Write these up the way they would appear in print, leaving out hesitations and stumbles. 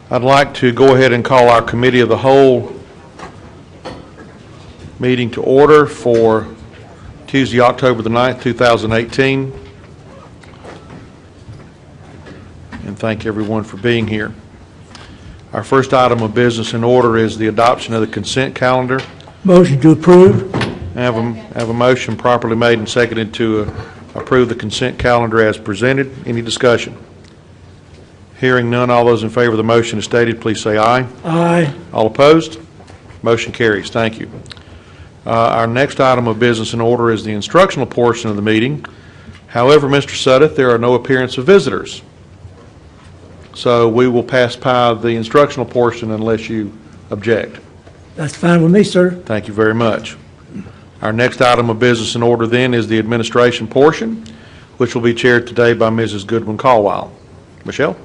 I'd like to go ahead and call our Committee of the Whole meeting to order for Tuesday, October the 9th, 2018. And thank everyone for being here. Our first item of business in order is the adoption of the consent calendar. Motion to approve. I have a motion properly made and seconded to approve the consent calendar as presented. Any discussion? Hearing none, all those in favor of the motion as stated, please say aye. Aye. All opposed? Motion carries. Thank you. Our next item of business in order is the instructional portion of the meeting. However, Mr. Suddeth, there are no appearance of visitors. So we will pass by the instructional portion unless you object. That's fine with me, sir. Thank you very much. Our next item of business in order then is the administration portion, which will be chaired today by Mrs. Goodwin Caldwell. Michelle?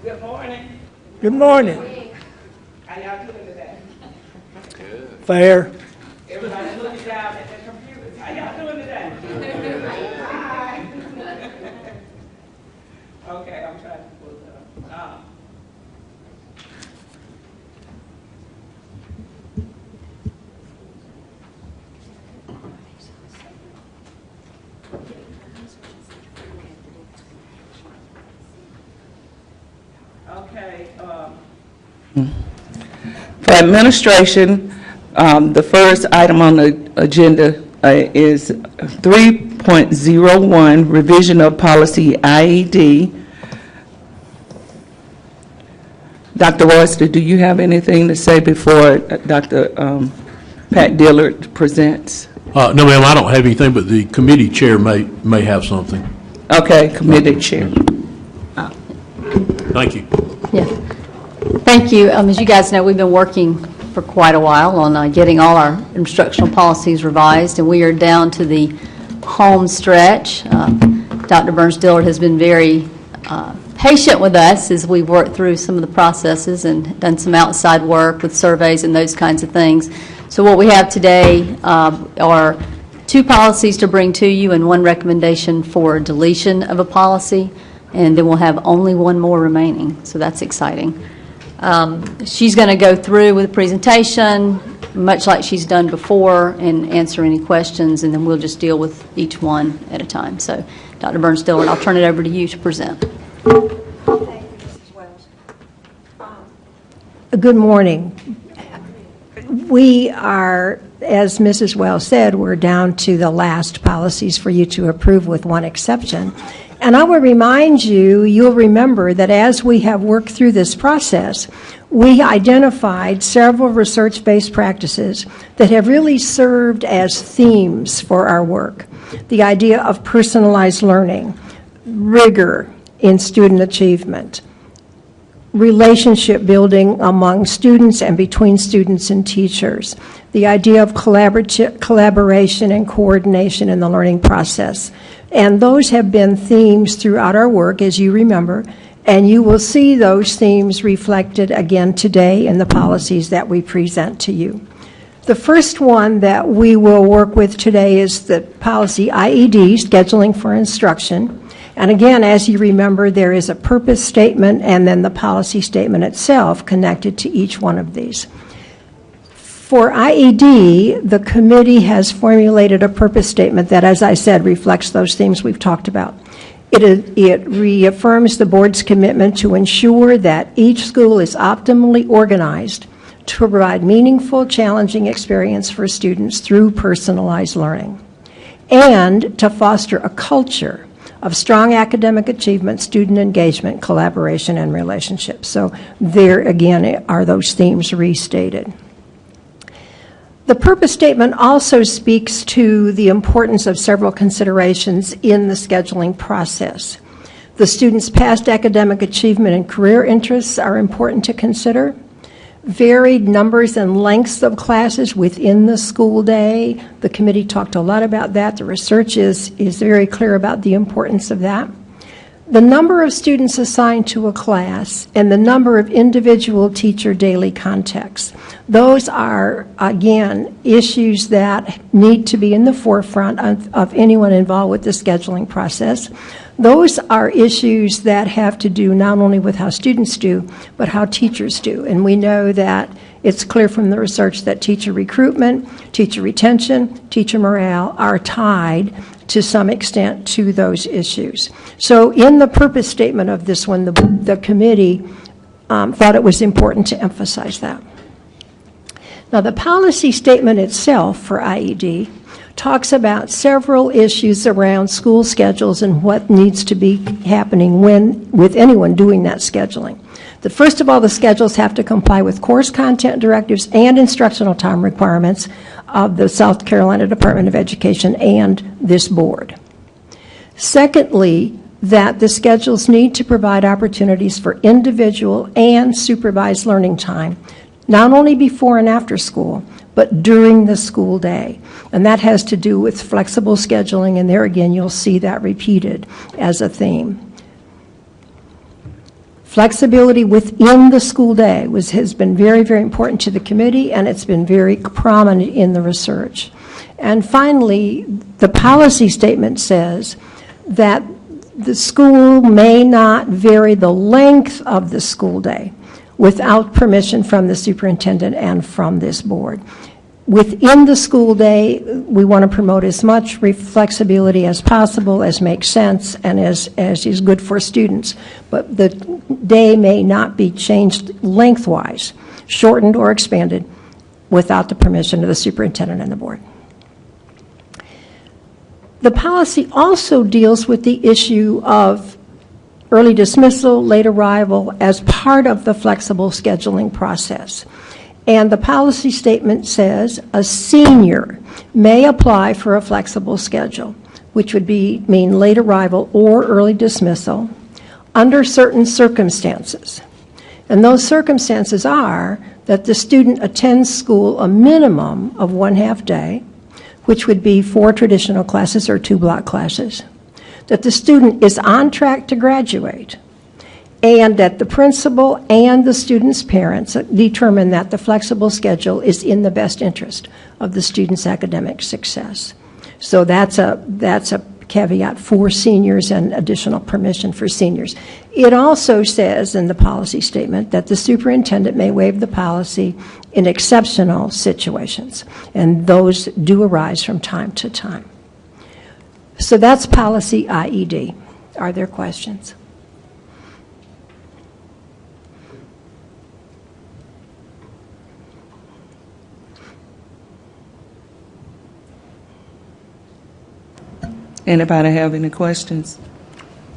Good morning. Good morning. How y'all doing today? Good. Fair. Everybody looking down at their computers. How y'all doing today? Hi. Okay, I'm trying to pull it up. Okay. For administration, the first item on the agenda is 3.01, revision of policy IED. Dr. Royster, do you have anything to say before Dr. Pat Dillard presents? No, ma'am, I don't have anything, but the committee chair may have something. Okay, committee chair. Thank you. Yeah. Thank you. As you guys know, we've been working for quite a while on getting all our instructional policies revised, and we are down to the home stretch. Dr. Burns-Dillard has been very patient with us as we've worked through some of the processes and done some outside work with surveys and those kinds of things. So what we have today are 2 policies to bring to you and 1 recommendation for deletion of a policy, and then we'll have only 1 more remaining, so that's exciting. She's going to go through with a presentation, much like she's done before, and answer any questions, and then we'll just deal with each one at a time. So, Dr. Burns-Dillard, I'll turn it over to you to present. Thank you, Mrs. Wells. Good morning. We are, as Mrs. Wells said, we're down to the last policies for you to approve with 1 exception. And I will remind you, you'll remember that as we have worked through this process, we identified several research-based practices that have really served as themes for our work. The idea of personalized learning, rigor in student achievement, relationship building among students and between students and teachers, the idea of collaboration and coordination in the learning process. And those have been themes throughout our work, as you remember, and you will see those themes reflected again today in the policies that we present to you. The first one that we will work with today is the policy IED, Scheduling for Instruction. And again, as you remember, there is a purpose statement and then the policy statement itself connected to each one of these. For IED, the committee has formulated a purpose statement that, as I said, reflects those themes we've talked about. It reaffirms the board's commitment to ensure that each school is optimally organized to provide meaningful, challenging experience for students through personalized learning, and to foster a culture of strong academic achievement, student engagement, collaboration, and relationships. So there, again, are those themes restated. The purpose statement also speaks to the importance of several considerations in the scheduling process. The student's past academic achievement and career interests are important to consider. Varied numbers and lengths of classes within the school day. The committee talked a lot about that. The research is very clear about the importance of that. The number of students assigned to a class and the number of individual teacher daily contacts. Those are, again, issues that need to be in the forefront of anyone involved with the scheduling process. Those are issues that have to do not only with how students do, but how teachers do. And we know that it's clear from the research that teacher recruitment, teacher retention, teacher morale are tied to some extent to those issues. So in the purpose statement of this one, the committee thought it was important to emphasize that. Now, the policy statement itself for IED talks about several issues around school schedules and what needs to be happening with anyone doing that scheduling. That first of all, the schedules have to comply with course content directives and instructional time requirements of the South Carolina Department of Education and this board. Secondly, that the schedules need to provide opportunities for individual and supervised learning time, not only before and after school, but during the school day. And that has to do with flexible scheduling, and there again, you'll see that repeated as a theme. Flexibility within the school day has been very, very important to the committee, and it's been very prominent in the research. And finally, the policy statement says that the school may not vary the length of the school day without permission from the superintendent and from this board. Within the school day, we want to promote as much flexibility as possible, as makes sense, and as is good for students. But the day may not be changed lengthwise, shortened or expanded, without the permission of the superintendent and the board. The policy also deals with the issue of early dismissal, late arrival, as part of the flexible scheduling process. And the policy statement says a senior may apply for a flexible schedule, which would mean late arrival or early dismissal, under certain circumstances. And those circumstances are that the student attends school a minimum of 1/2 day, which would be 4 traditional classes or 2 block classes, that the student is on track to graduate, and that the principal and the student's parents determine that the flexible schedule is in the best interest of the student's academic success. So that's a caveat for seniors and additional permission for seniors. It also says in the policy statement that the superintendent may waive the policy in exceptional situations, and those do arise from time to time. So that's policy IED. Are there questions? Anybody have any questions?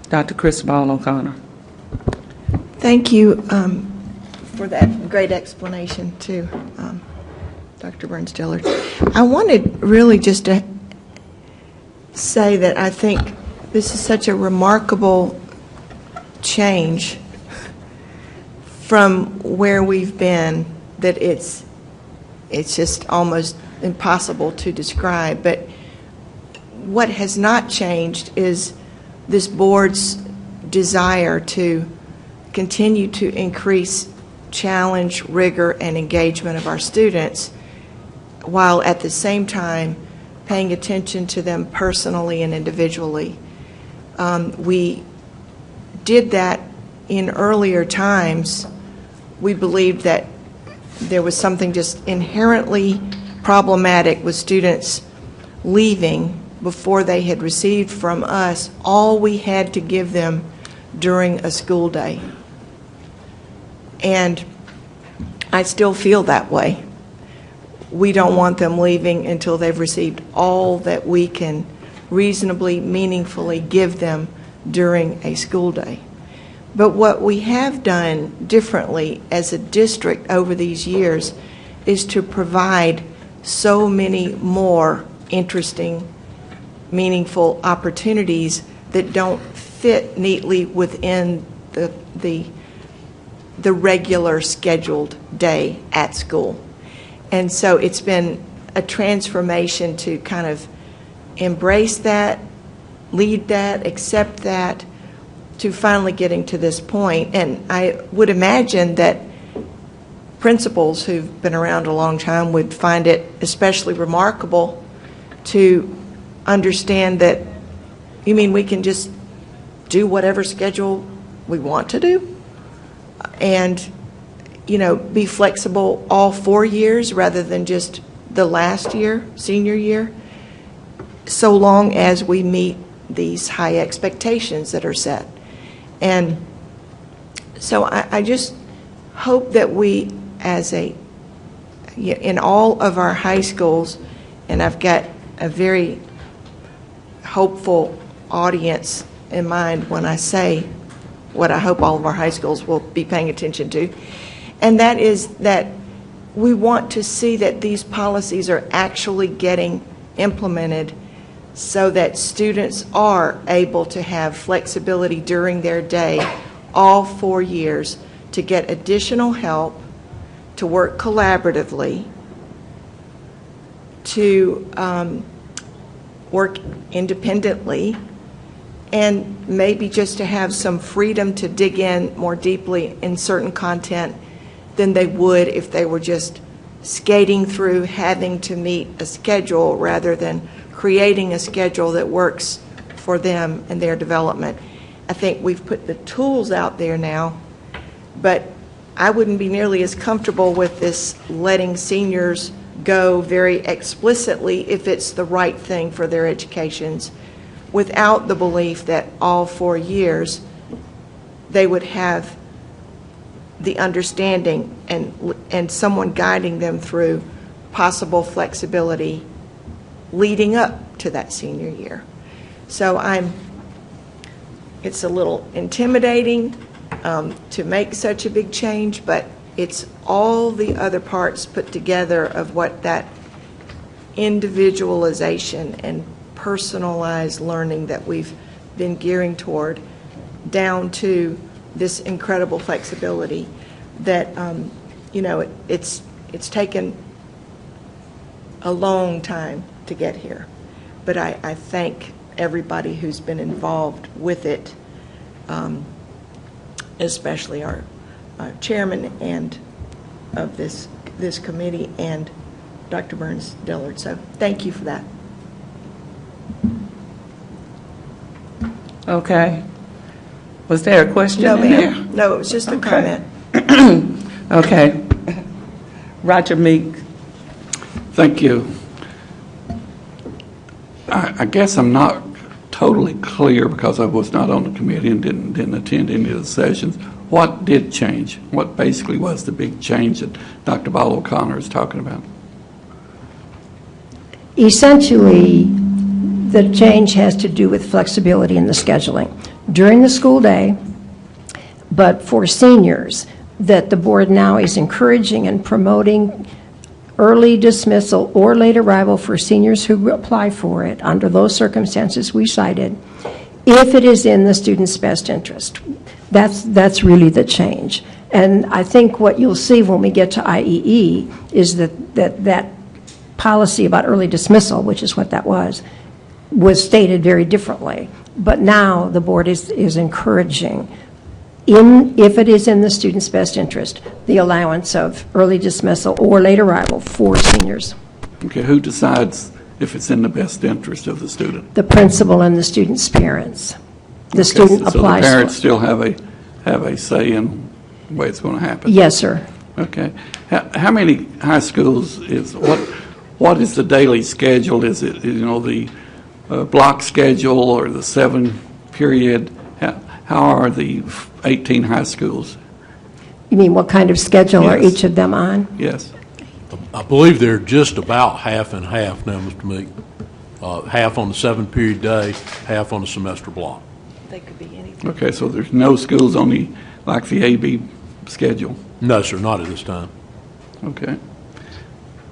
Dr. Christobal O'Connor. Thank you for that great explanation to Dr. Burns-Dillard. I wanted really just to say that I think this is such a remarkable change from where we've been that it's just almost impossible to describe. But what has not changed is this board's desire to continue to increase challenge, rigor, and engagement of our students, while at the same time paying attention to them personally and individually. We did that in earlier times. We believed that there was something just inherently problematic with students leaving before they had received from us all we had to give them during a school day. And I still feel that way. We don't want them leaving until they've received all that we can reasonably, meaningfully give them during a school day. But what we have done differently as a district over these years is to provide so many more interesting, meaningful opportunities that don't fit neatly within the regular scheduled day at school. And so it's been a transformation to kind of embrace that, lead that, accept that, to finally getting to this point. And I would imagine that principals who've been around a long time would find it especially remarkable to understand that, you mean we can just do whatever schedule we want to do? And, be flexible all 4 years rather than just the last year, senior year, so long as we meet these high expectations that are set. And so I just hope that we, in all of our high schools, and I've got a very hopeful audience in mind when I say what I hope all of our high schools will be paying attention to, and that is that we want to see that these policies are actually getting implemented so that students are able to have flexibility during their day all 4 years to get additional help, to work collaboratively, to work independently, and maybe just to have some freedom to dig in more deeply in certain content than they would if they were just skating through having to meet a schedule rather than creating a schedule that works for them and their development. I think we've put the tools out there now, but I wouldn't be nearly as comfortable with this letting seniors go very explicitly if it's the right thing for their educations, without the belief that all 4 years they would have the understanding and someone guiding them through possible flexibility leading up to that senior year. So it's a little intimidating to make such a big change, but it's all the other parts put together of what that individualization and personalized learning that we've been gearing toward, down to this incredible flexibility that, it's taken a long time to get here. But I thank everybody who's been involved with it, especially our chairman and of this committee and Dr. Burns Dillard. So thank you for that. Okay. Was there a question No, in there? ma'am. No, it was just a comment. Okay. Roger Meek. Thank you. I guess I'm not totally clear because I was not on the committee and didn't attend any of the sessions. What did change? What basically was the big change that Dr. Ball O'Connor is talking about? Essentially, the change has to do with flexibility in the scheduling during the school day, but for seniors, that the board now is encouraging and promoting early dismissal or late arrival for seniors who apply for it under those circumstances we cited, if it is in the student's best interest. That's really the change. And I think what you'll see when we get to IEE is that policy about early dismissal, which is what that was stated very differently. But now the board is encouraging, if it is in the student's best interest, the allowance of early dismissal or late arrival for seniors. Okay, who decides if it's in the best interest of the student? The principal and the student's parents. The student applies So the parents for it. still have a say in the way it's going to happen? Yes, sir. Okay. How many high schools what is the daily schedule? Is it, the block schedule or the 7-period? How are the 18 high schools? You mean what kind of schedule are Yes. each of them on? Yes. I believe they're just about half and half now, Mr. Meek. Half on the 7-period day, half on the semester block. They could be anything. Okay, so there's no schools only like the AB schedule? No, sir, not at this time. Okay.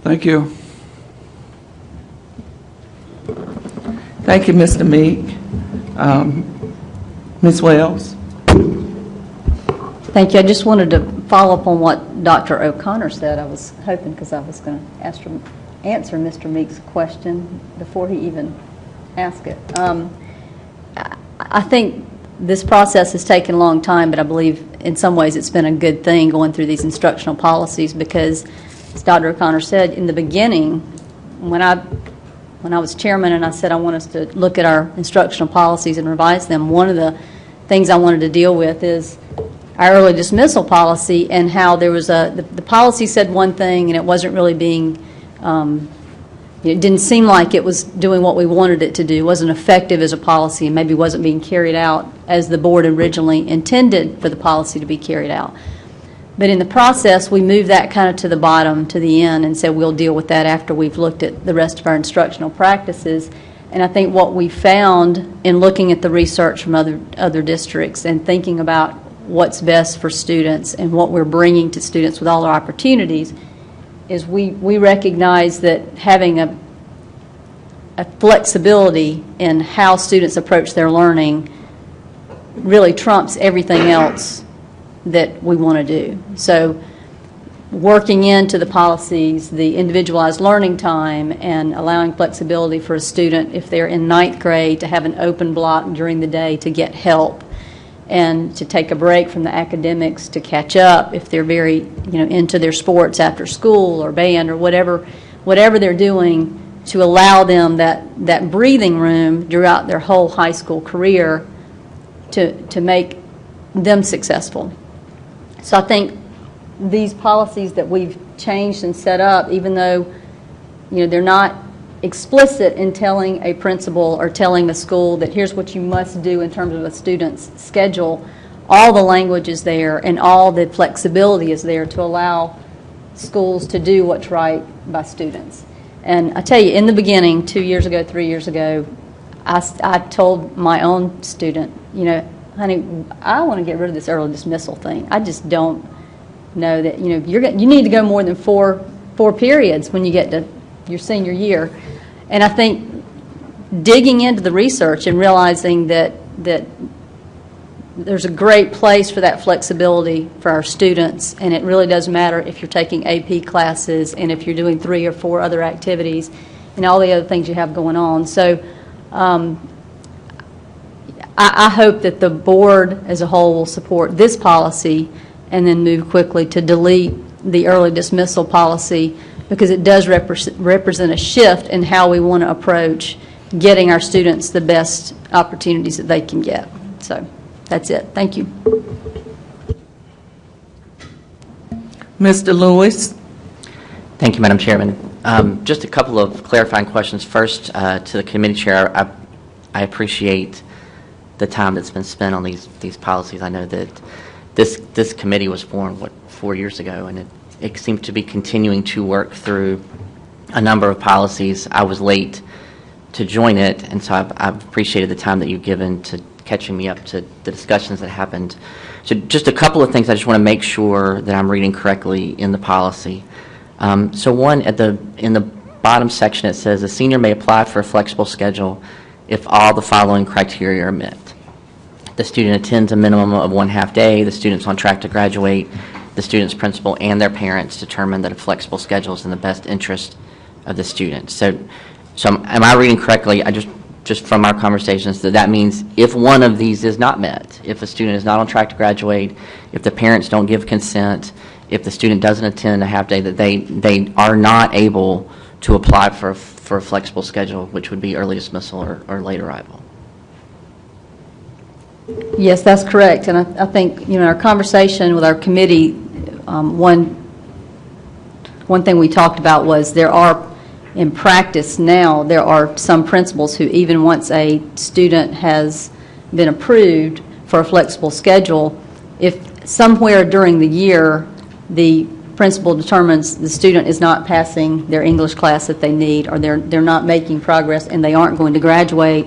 Thank you. Thank you, Mr. Meek. Ms. Wells. Thank you. I just wanted to follow up on what Dr. O'Connor said. I was hoping, because I was going to answer Mr. Meek's question before he even asked it. I think this process has taken a long time, but I believe in some ways it's been a good thing going through these instructional policies because, as Dr. O'Connor said, in the beginning, when I was chairman and I said I want us to look at our instructional policies and revise them, one of the things I wanted to deal with is our early dismissal policy and how there was the policy said one thing and it wasn't really being, it didn't seem like it was doing what we wanted it to do. It wasn't effective as a policy and maybe wasn't being carried out as the board originally intended for the policy to be carried out. But in the process, we moved that kind of to the bottom, to the end, and said we'll deal with that after we've looked at the rest of our instructional practices. And I think what we found in looking at the research from other districts and thinking about what's best for students and what we're bringing to students with all our opportunities is we recognize that having a flexibility in how students approach their learning really trumps everything else that we want to do. So working into the policies, the individualized learning time and allowing flexibility for a student if they're in 9th grade to have an open block during the day to get help and to take a break from the academics to catch up if they're very into their sports after school or band or whatever they're doing, to allow them that breathing room throughout their whole high school career to make them successful. So I think these policies that we've changed and set up, even though they're not explicit in telling a principal or telling the school that here's what you must do in terms of a student's schedule, all the language is there and all the flexibility is there to allow schools to do what's right by students. And I tell you, in the beginning, 2 years ago, 3 years ago, I told my own student, honey, I want to get rid of this early dismissal thing. I just don't know that, you need to go more than four periods when you get to your senior year. And I think digging into the research and realizing that there's a great place for that flexibility for our students, and it really does matter if you're taking AP classes and if you're doing 3 or 4 other activities and all the other things you have going on. So I hope that the board as a whole will support this policy and then move quickly to delete the early dismissal policy, because it does represent a shift in how we want to approach getting our students the best opportunities that they can get. So that's it. Thank you. Mr. Lewis? Thank you, Madam Chairman. Just a couple of clarifying questions. First, to the committee chair, I appreciate the time that's been spent on these policies. I know that this committee was formed, 4 years ago, and it seems to be continuing to work through a number of policies. I was late to join it, and so I've appreciated the time that you've given to catching me up to the discussions that happened. So just a couple of things I just want to make sure that I'm reading correctly in the policy. So one, in the bottom section, it says a senior may apply for a flexible schedule if all the following criteria are met. The student attends a minimum of 1 half day, the student's on track to graduate, the student's principal and their parents determine that a flexible schedule is in the best interest of the student. So am I reading correctly? Just from our conversations, that means if one of these is not met, if a student is not on track to graduate, if the parents don't give consent, if the student doesn't attend a half day, that they are not able to apply for a flexible schedule, which would be early dismissal or late arrival. Yes, that's correct. And I think, our conversation with our committee, one thing we talked about was in practice now, there are some principals who, even once a student has been approved for a flexible schedule, if somewhere during the year the principal determines the student is not passing their English class that they need, or they're not making progress and they aren't going to graduate,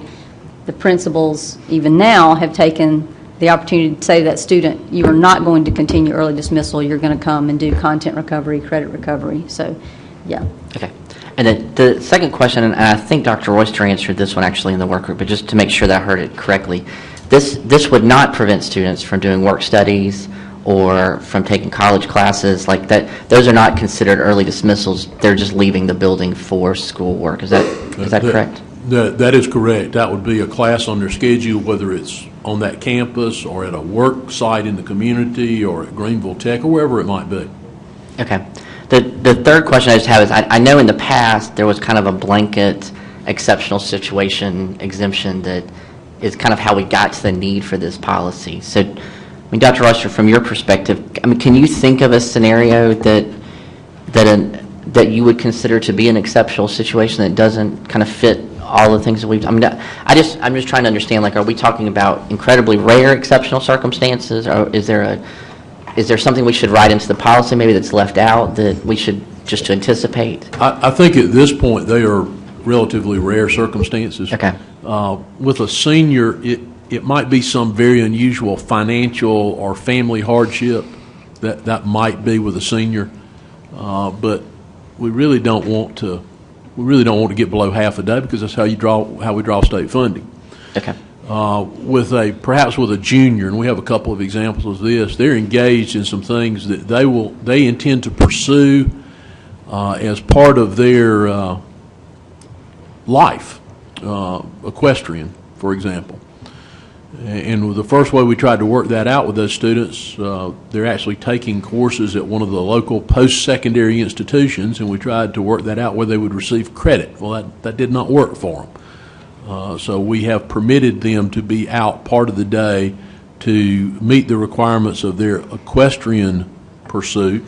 the principals even now have taken the opportunity to say to that student, you are not going to continue early dismissal, you're going to come and do content recovery, credit recovery. So, yeah. Okay. And then the second question, and I think Dr. Royster answered this one actually in the work group, but just to make sure that I heard it correctly, this would not prevent students from doing work studies or from taking college classes like that. Those are not considered early dismissals. They're just leaving the building for schoolwork. Is that correct? That is correct. That would be a class on their schedule, whether it's on that campus or at a work site in the community or at Greenville Tech or wherever it might be. Okay. The third question I just have is, I know in the past there was kind of a blanket exceptional situation exemption that is kind of how we got to the need for this policy. So, I mean, Dr. Ruster, from your perspective, I mean, can you think of a scenario that you would consider to be an exceptional situation that doesn't kind of fit all the things that we've, I mean, I'm just trying to understand, like, are we talking about incredibly rare exceptional circumstances, or is there something we should write into the policy maybe that's left out that we should just to anticipate? I think at this point they are relatively rare circumstances. Okay. With a senior, it might be some very unusual financial or family hardship that might be with a senior, but we really don't want to get below half a day because that's how we draw state funding. Okay. Perhaps with a junior, and we have a couple of examples of this, they're engaged in some things that they intend to pursue as part of their life, equestrian, for example. And the first way we tried to work that out with those students, they're actually taking courses at one of the local post-secondary institutions, and we tried to work that out where they would receive credit. Well, that did not work for them. So we have permitted them to be out part of the day to meet the requirements of their equestrian pursuit,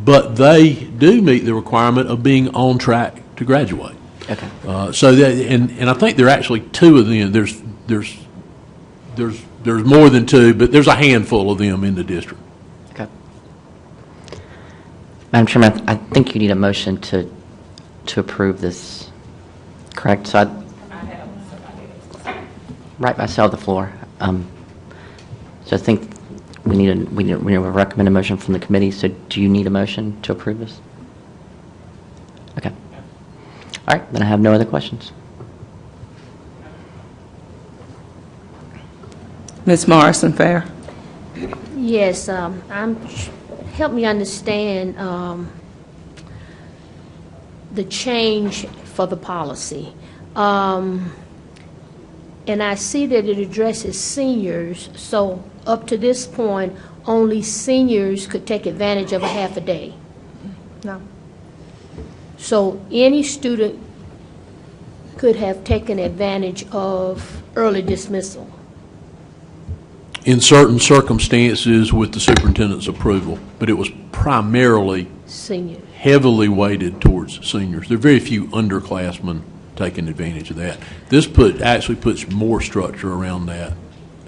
but they do meet the requirement of being on track to graduate. Okay. And I think there are actually two of them. There's more than two, but there's a handful of them in the district. Okay. Madam Chairman, I think you need a motion to approve this, correct? So right by side of the floor. So I think we need a recommended motion from the committee. So do you need a motion to approve this? Okay. All right, then I have no other questions. Ms. Morrison Fair. Yes, help me understand the change for the policy. And I see that it addresses seniors, so up to this point, only seniors could take advantage of a half a day. No. So any student could have taken advantage of early dismissal. In certain circumstances with the superintendent's approval, but it was primarily Seniors. heavily weighted towards seniors. There are very few underclassmen taking advantage of that. This actually puts more structure around that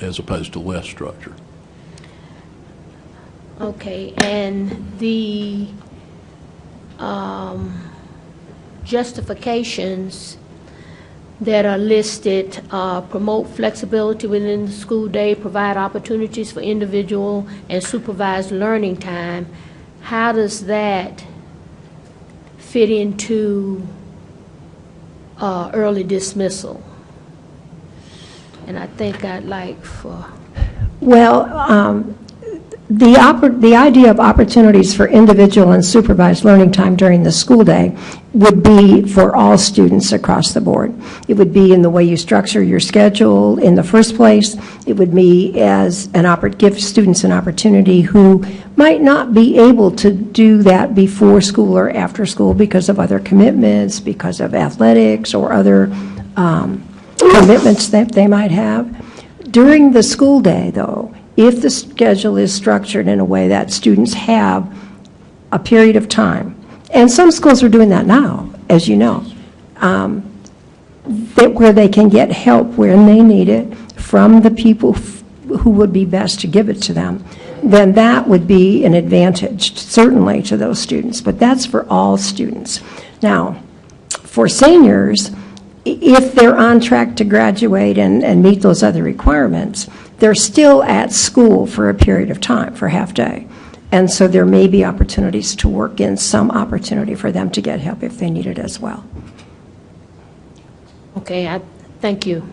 as opposed to less structure. Okay, and the justifications that are listed, promote flexibility within the school day, provide opportunities for individual and supervised learning time. How does that fit into early dismissal? And I think I'd like for... Well, the idea of opportunities for individual and supervised learning time during the school day would be for all students across the board. It would be in the way you structure your schedule in the first place. It would be as give students an opportunity who might not be able to do that before school or after school because of other commitments, because of athletics or other commitments that they might have. During the school day, though, if the schedule is structured in a way that students have a period of time, and some schools are doing that now, as you know, where they can get help when they need it from the people who would be best to give it to them, then that would be an advantage, certainly, to those students. But that's for all students. Now, for seniors, if they're on track to graduate and meet those other requirements, they're still at school for a period of time, for half day. And so there may be opportunities to work in some opportunity for them to get help if they need it as well. Okay, thank you.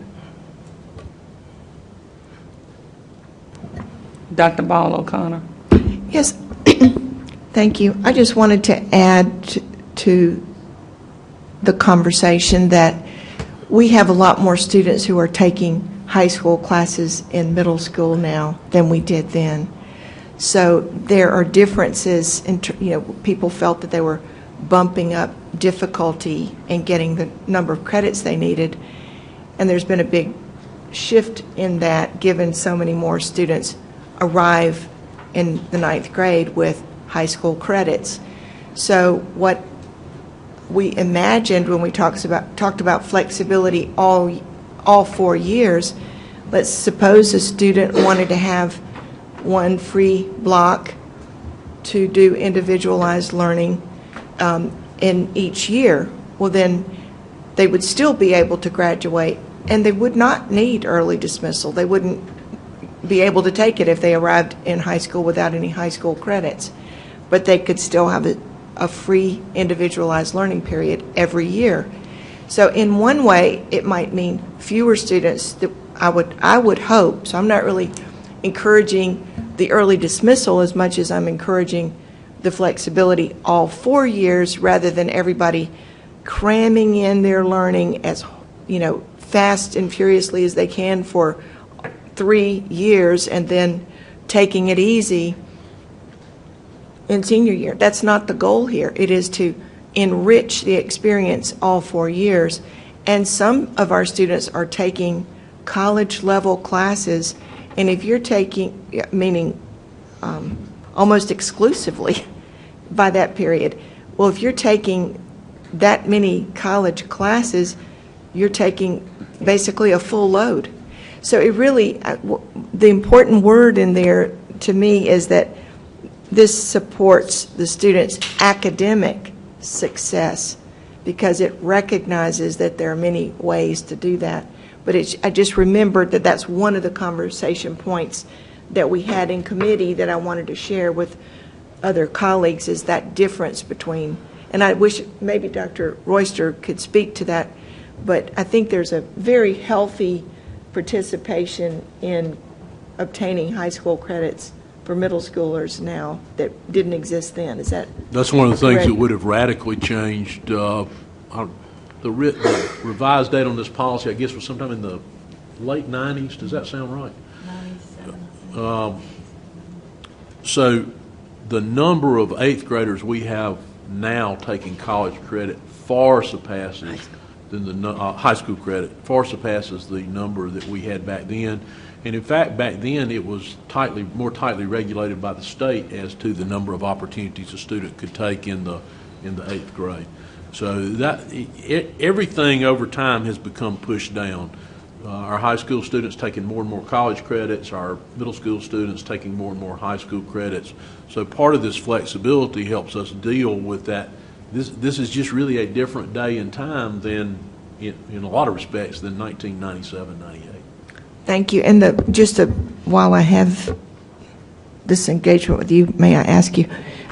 Dr. Ball O'Connor. Yes, thank you. I just wanted to add to the conversation that we have a lot more students who are taking high school classes in middle school now than we did then. So there are differences in, people felt that they were bumping up difficulty in getting the number of credits they needed. And there's been a big shift in that, given so many more students arrive in the 9th grade with high school credits. So what we imagined when we talked about flexibility all 4 years, let's suppose a student wanted to have one free block to do individualized learning in each year. Well, then they would still be able to graduate, and they would not need early dismissal. They wouldn't be able to take it if they arrived in high school without any high school credits. But they could still have a free individualized learning period every year. So in one way, it might mean fewer students that I would hope. So I'm not really encouraging the early dismissal as much as I'm encouraging the flexibility all 4 years, rather than everybody cramming in their learning as fast and furiously as they can for 3 years and then taking it easy in senior year. That's not the goal here. It is to enrich the experience all 4 years. And some of our students are taking college level classes, and if you're taking, meaning almost exclusively by that period, well, if you're taking that many college classes, you're taking basically a full load. So it really, the important word in there to me is that this supports the students' academic success, because it recognizes that there are many ways to do that. But I just remembered that that's one of the conversation points that we had in committee that I wanted to share with other colleagues, is that difference between, and I wish maybe Dr. Royster could speak to that, but I think there's a very healthy participation in obtaining high school credits for middle schoolers now that didn't exist then. Is that That's one of the things correct? that would have radically changed. The revised date on this policy, I guess, was sometime in the late 90s. Does that sound right? 97. So the number of 8th graders we have now taking college credit far surpasses than the high school credit, far surpasses the number that we had back then. And in fact, back then it was more tightly regulated by the state as to the number of opportunities a student could take in the 8th grade. So that everything over time has become pushed down. Our high school students taking more and more college credits, our middle school students taking more and more high school credits. So part of this flexibility helps us deal with that. This is just really a different day and time than, in a lot of respects, than 1997, 98. Thank you. And while I have this engagement with you, may I ask you,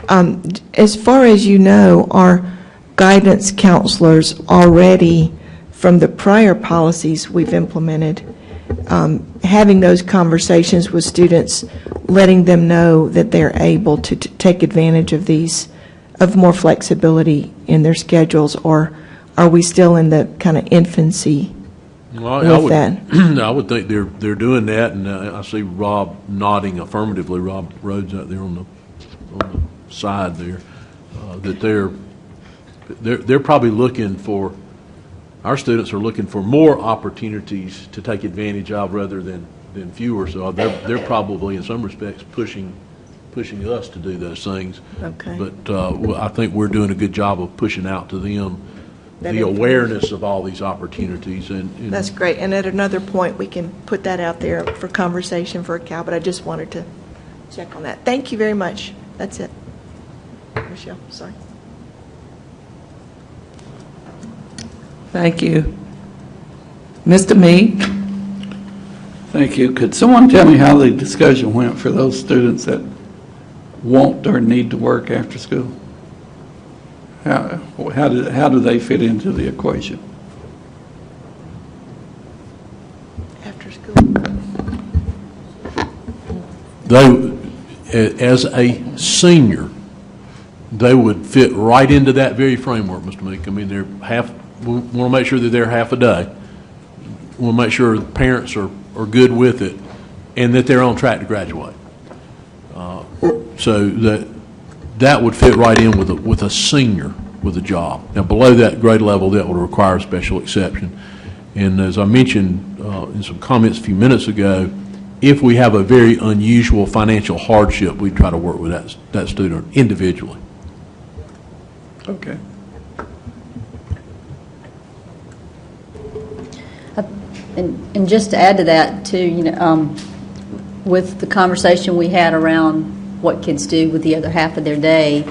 as far as you know, are guidance counselors already, from the prior policies we've implemented, having those conversations with students, letting them know that they're able to take advantage of more flexibility in their schedules, or are we still in the kind of infancy with that? I would think they're doing that, and I see Rob nodding affirmatively. Rob Rhodes out there on the side there, that they're probably looking for. Our students are looking for more opportunities to take advantage of rather than fewer. So they're probably in some respects pushing us to do those things. Okay. But I think we're doing a good job of pushing out to them the awareness of all these opportunities. And That's great. And at another point, we can put that out there for conversation for Cal, but I just wanted to check on that. Thank you very much. That's it. Michelle, sorry. Thank you. Mr. Meade? Thank you. Could someone tell me how the discussion went for those students that want or need to work after school? How do they fit into the equation? After school. As a senior, they would fit right into that very framework, Mr. Meek. I mean, we want to make sure that they're half a day, we'll make sure the parents are good with it and that they're on track to graduate. So that would fit right in with a senior with a job. Now, below that grade level, that would require a special exception. And as I mentioned in some comments a few minutes ago, if we have a very unusual financial hardship, we try to work with that student individually. Okay. And just to add to that, too, with the conversation we had around what kids do with the other half of their day,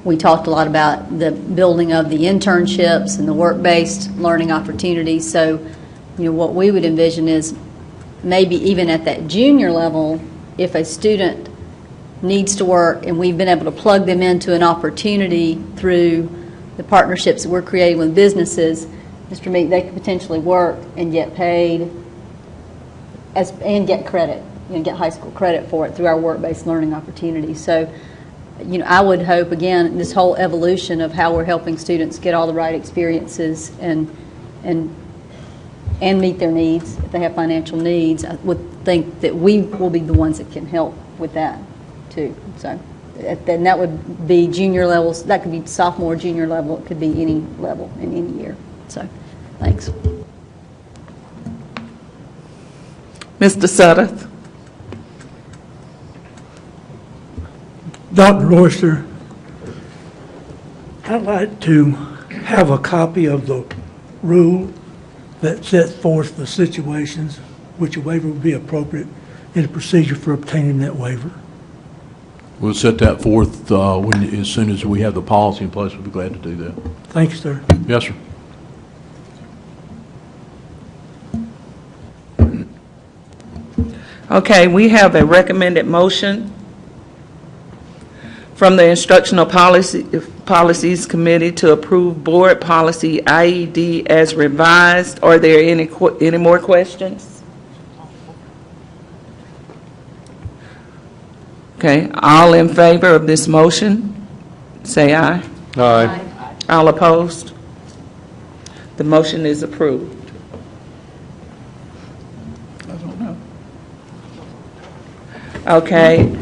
we talked a lot about the building of the internships and the work-based learning opportunities. So, what we would envision is maybe even at that junior level, if a student needs to work and we've been able to plug them into an opportunity through the partnerships that we're creating with businesses, Mr. Meek, they could potentially work and get paid and get credit, get high school credit for it through our work-based learning opportunities. So, I would hope, again, this whole evolution of how we're helping students get all the right experiences and meet their needs, if they have financial needs, I would think that we will be the ones that can help with that, too. So, then that would be junior levels. That could be sophomore, junior level. It could be any level in any year. So, thanks. Mr. Sutter? Dr. Royster, I'd like to have a copy of the rule that sets forth the situations which a waiver would be appropriate and the procedure for obtaining that waiver. We'll set that forth as soon as we have the policy in place. We'll be glad to do that. Thank you, sir. Yes, sir. Okay, we have a recommended motion from the Instructional Policies Committee to approve Board Policy IED as revised. Are there any more questions? Okay, all in favor of this motion, say aye. Aye. All opposed? The motion is approved. I don't know. Okay,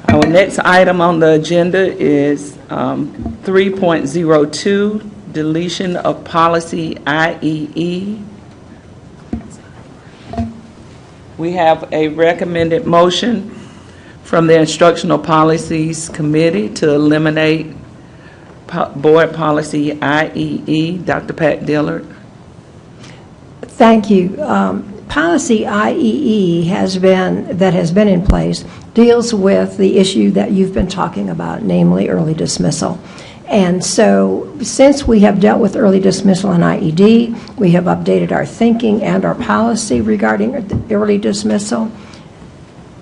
our next item on the agenda is 3.02, deletion of policy IEE. We have a recommended motion from the Instructional Policies Committee to eliminate Board Policy IEE. Dr. Pat Dillard. Thank you. Policy IEE has been in place deals with the issue that you've been talking about, namely early dismissal. And so since we have dealt with early dismissal in IED, we have updated our thinking and our policy regarding early dismissal,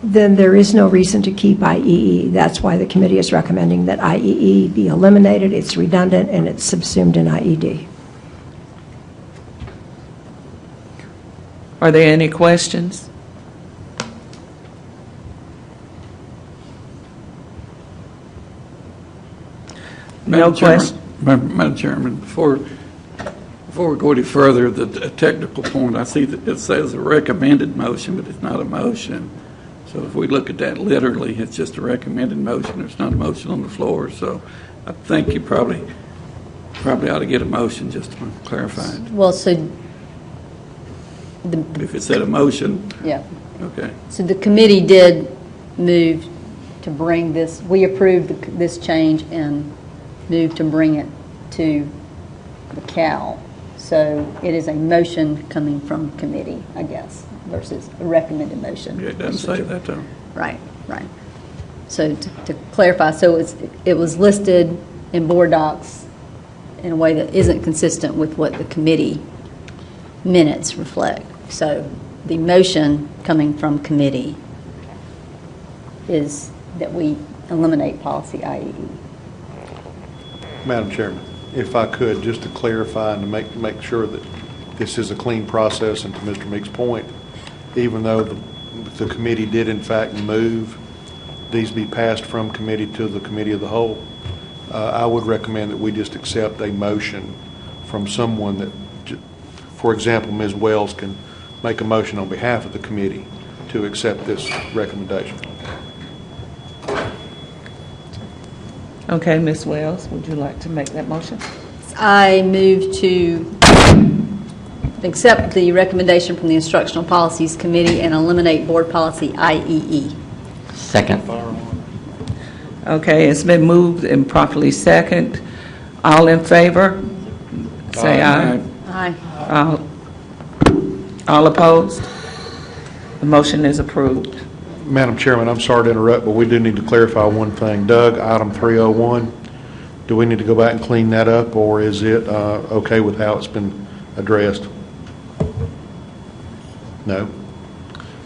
then there is no reason to keep IEE. That's why the committee is recommending that IEE be eliminated. It's redundant and it's subsumed in IED. Are there any questions? No question. Madam Chairman, before we go any further, the technical point, I see that it says a recommended motion, but it's not a motion. So if we look at that literally, it's just a recommended motion. There's not a motion on the floor. So I think you probably ought to get a motion just to clarify it. Well, so If it said a motion, yeah. okay. So the committee did move to bring this, we approved this change and moved to bring it to the CAL. So it is a motion coming from committee, I guess, versus a recommended motion. Yeah, it doesn't say that, though. Right, right. So to clarify, so it was listed in board docs in a way that isn't consistent with what the committee minutes reflect. So the motion coming from committee is that we eliminate policy IEE. Madam Chairman, if I could, just to clarify and to make sure that this is a clean process, and to Mr. Meek's point, even though the committee did in fact move these be passed from committee to the committee of the whole, I would recommend that we just accept a motion from someone that, for example, Ms. Wells can make a motion on behalf of the committee to accept this recommendation. Okay, Ms. Wells, would you like to make that motion? I move to accept the recommendation from the Instructional Policies Committee and eliminate Board Policy IEE. Second. Okay, it's been moved and properly second. All in favor? Say aye. Aye. All opposed? The motion is approved. Madam Chairman, I'm sorry to interrupt, but we do need to clarify one thing. Doug, item 301, do we need to go back and clean that up, or is it okay with how it's been addressed? No.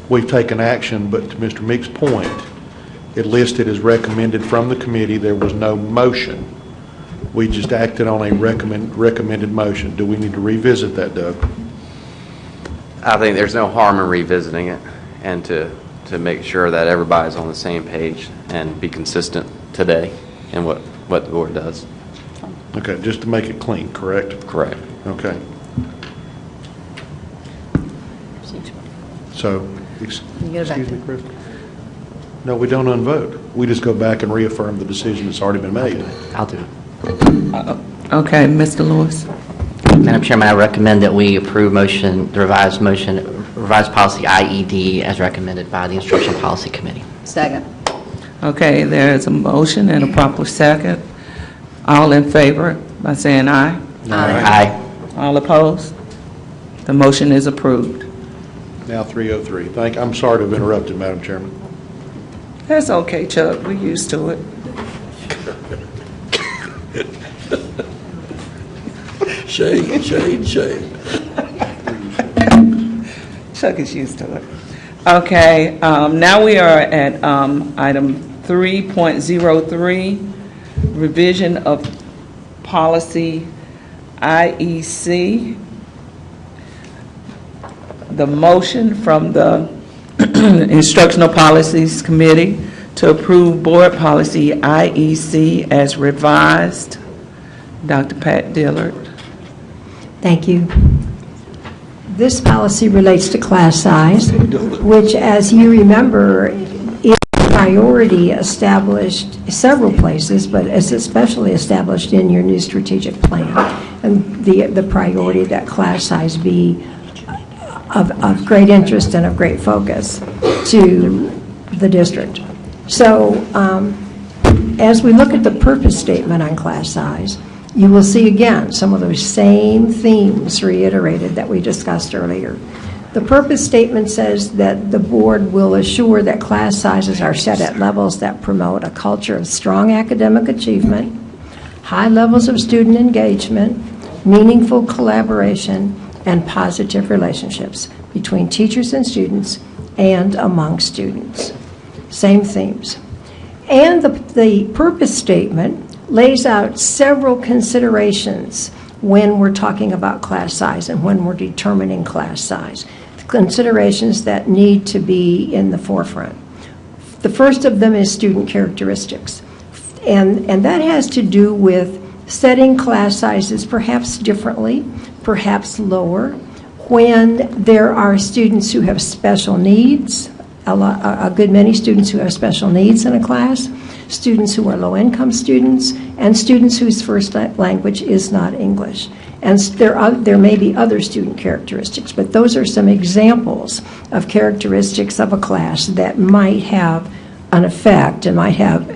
We've taken action, but to Mr. Meek's point, it listed as recommended from the committee. There was no motion. We just acted on a recommended motion. Do we need to revisit that, Doug? I think there's no harm in revisiting it and to make sure that everybody's on the same page and be consistent today in what the board does. Okay, just to make it clean, correct? Correct. Okay. So, excuse me, Chris? No, we don't unvote. We just go back and reaffirm the decision that's already been made. I'll do it. Okay, Mr. Lewis. Madam Chairman, I recommend that we approve the revised policy IED as recommended by the Instructional Policy Committee. Second. Okay, there is a motion and a proper second. All in favor by saying aye. Aye. All opposed? The motion is approved. Now 303. I'm sorry to have interrupted, Madam Chairman. That's okay, Chuck. We're used to it. Shade, shade, shade. Chuck is used to it. Okay, now we are at item 3.03, revision of policy IEC. The motion from the Instructional Policies Committee to approve Board Policy IEC as revised. Dr. Pat Dillard. Thank you. This policy relates to class size, which, as you remember, is a priority established several places, but is especially established in your new strategic plan. And the priority that class size be of great interest and of great focus to the district. So as we look at the purpose statement on class size, you will see again some of those same themes reiterated that we discussed earlier. The purpose statement says that the board will assure that class sizes are set at levels that promote a culture of strong academic achievement, high levels of student engagement, meaningful collaboration, and positive relationships between teachers and students and among students. Same themes. And the purpose statement lays out several considerations when we're talking about class size and when we're determining class size. Considerations that need to be in the forefront. The first of them is student characteristics. And that has to do with setting class sizes perhaps differently, perhaps lower, when there are students who have special needs, a good many students who have special needs in a class, students who are low-income students, and students whose first language is not English. And there may be other student characteristics, but those are some examples of characteristics of a class that might have an effect and might have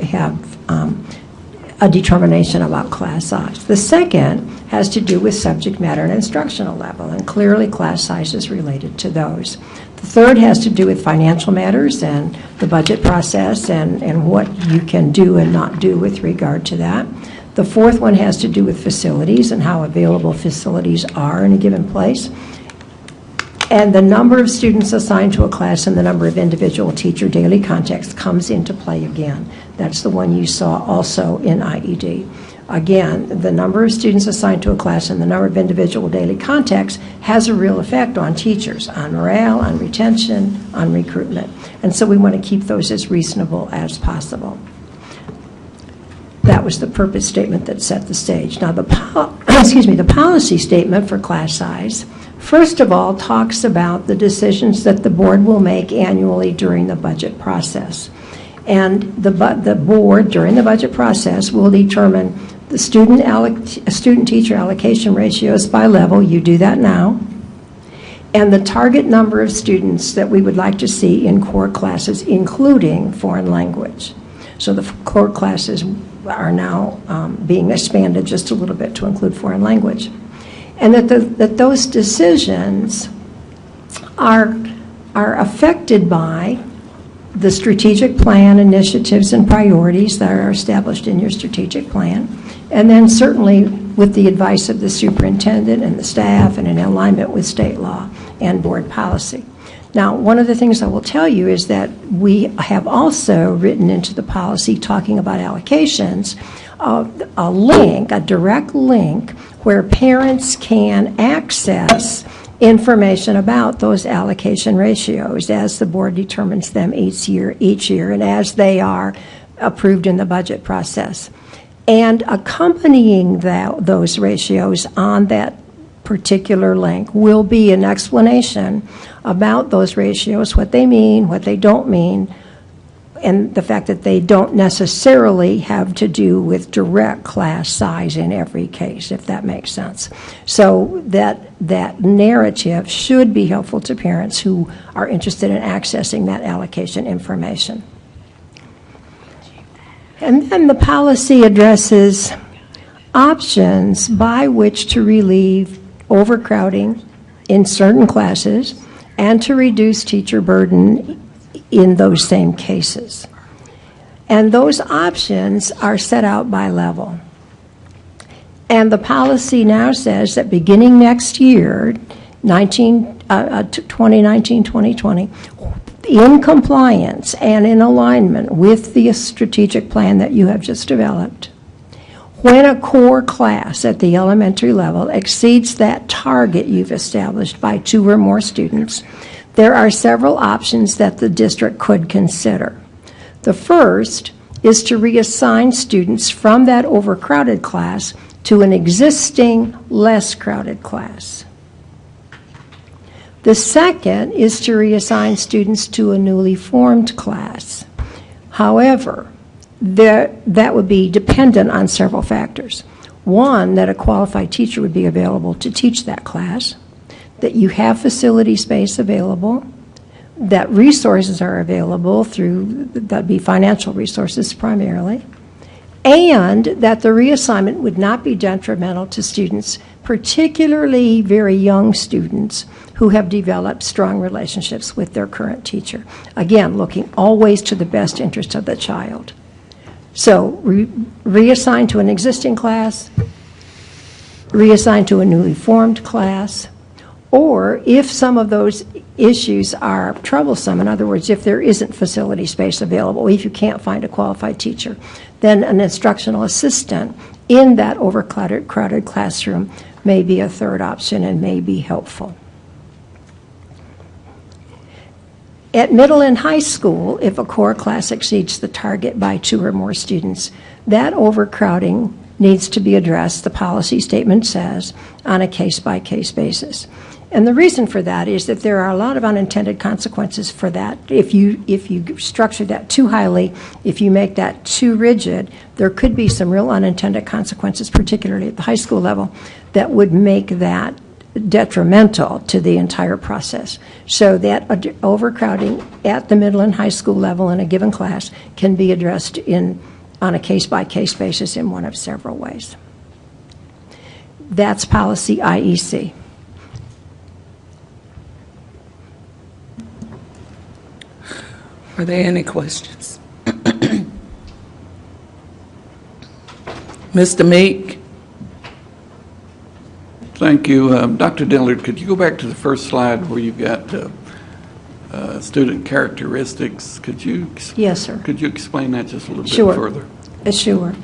a determination about class size. The second has to do with subject matter and instructional level, and clearly class size is related to those. The third has to do with financial matters and the budget process and what you can do and not do with regard to that. The fourth one has to do with facilities and how available facilities are in a given place. And the number of students assigned to a class and the number of individual teacher daily contacts comes into play again. That's the one you saw also in IED. Again, the number of students assigned to a class and the number of individual daily contacts has a real effect on teachers, on morale, on retention, on recruitment. And so we want to keep those as reasonable as possible. That was the purpose statement that set the stage. Now, the policy statement for class size first of all, talks about the decisions that the board will make annually during the budget process. And the board, during the budget process, will determine the student-teacher allocation ratios by level. You do that now. And the target number of students that we would like to see in core classes, including foreign language. So the core classes are now being expanded just a little bit to include foreign language. And that those decisions are affected by the strategic plan, initiatives, and priorities that are established in your strategic plan, and then certainly with the advice of the superintendent and the staff and in alignment with state law and board policy. Now, one of the things I will tell you is that we have also written into the policy talking about allocations, a link, a direct link, where parents can access information about those allocation ratios as the board determines them each year, and as they are approved in the budget process. And accompanying those ratios on that particular link will be an explanation about those ratios, what they mean, what they don't mean, and the fact that they don't necessarily have to do with direct class size in every case, if that makes sense. So that narrative should be helpful to parents who are interested in accessing that allocation information. And then the policy addresses options by which to relieve overcrowding in certain classes and to reduce teacher burden in those same cases. And those options are set out by level. And the policy now says that beginning next year, 2019-2020, in compliance and in alignment with the strategic plan that you have just developed, when a core class at the elementary level exceeds that target you've established by 2 or more students, there are several options that the district could consider. The first is to reassign students from that overcrowded class to an existing less crowded class. The second is to reassign students to a newly formed class. However, that would be dependent on several factors. One, that a qualified teacher would be available to teach that class, that you have facility space available, that resources are available through, that'd be financial resources primarily, and that the reassignment would not be detrimental to students, particularly very young students who have developed strong relationships with their current teacher. Again, looking always to the best interest of the child. So reassign to an existing class, reassign to a newly formed class, or if some of those issues are troublesome, in other words, if there isn't facility space available, if you can't find a qualified teacher, then an instructional assistant in that overcrowded classroom may be a third option and may be helpful. At middle and high school, if a core class exceeds the target by 2 or more students, that overcrowding needs to be addressed, the policy statement says, on a case-by-case basis. And the reason for that is that there are a lot of unintended consequences for that. If you structure that too highly, if you make that too rigid, there could be some real unintended consequences, particularly at the high school level, that would make that detrimental to the entire process. So that overcrowding at the middle and high school level in a given class can be addressed on a case-by-case basis in one of several ways. That's policy IEC. Are there any questions? Mr. Meek? Thank you. Dr. Dillard, could you go back to the first slide where you've got student characteristics? Could you? Yes, sir. Could you explain that just a little bit further? Sure.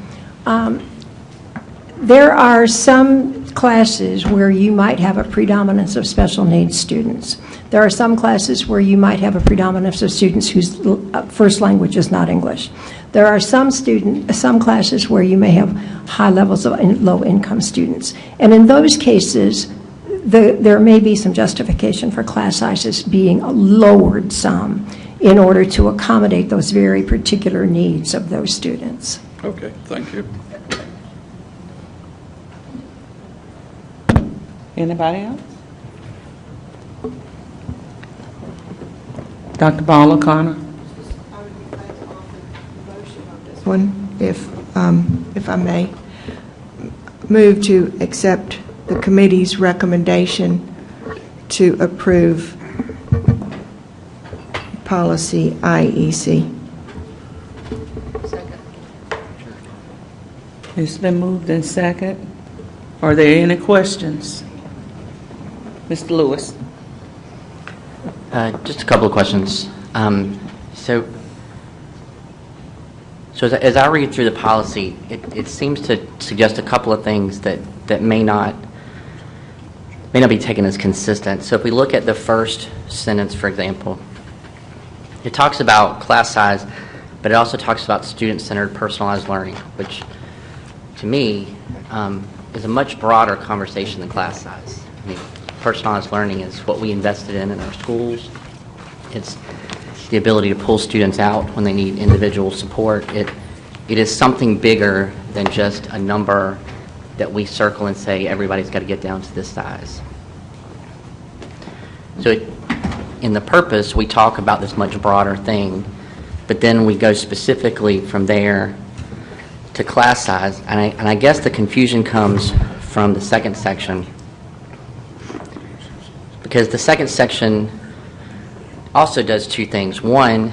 There are some classes where you might have a predominance of special needs students. There are some classes where you might have a predominance of students whose first language is not English. There are some classes where you may have high levels of low-income students. And in those cases, there may be some justification for class sizes being lowered some in order to accommodate those very particular needs of those students. Okay, thank you. Anybody else? Dr. Ball O'Connor? One, if I may, move to accept the committee's recommendation to approve policy IEC. It's been moved in second. Are there any questions? Mr. Lewis? Just a couple of questions. So as I read through the policy, it seems to suggest a couple of things that may not be taken as consistent. So if we look at the first sentence, for example, it talks about class size, but it also talks about student-centered personalized learning, which to me is a much broader conversation than class size. I mean, personalized learning is what we invested in our schools. It's the ability to pull students out when they need individual support. It is something bigger than just a number that we circle and say everybody's got to get down to this size. So in the purpose, we talk about this much broader thing, but then we go specifically from there to class size, and I guess the confusion comes from the second section, because the second section also does two things. One,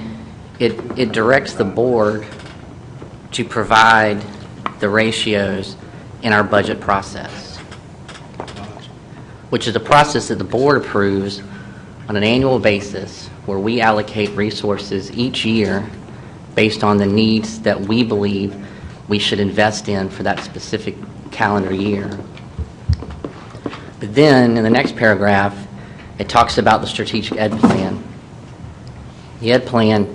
it directs the board to provide the ratios in our budget process, which is a process that the board approves on an annual basis where we allocate resources each year based on the needs that we believe we should invest in for that specific calendar year. But then in the next paragraph, it talks about the strategic ed plan. The ed plan,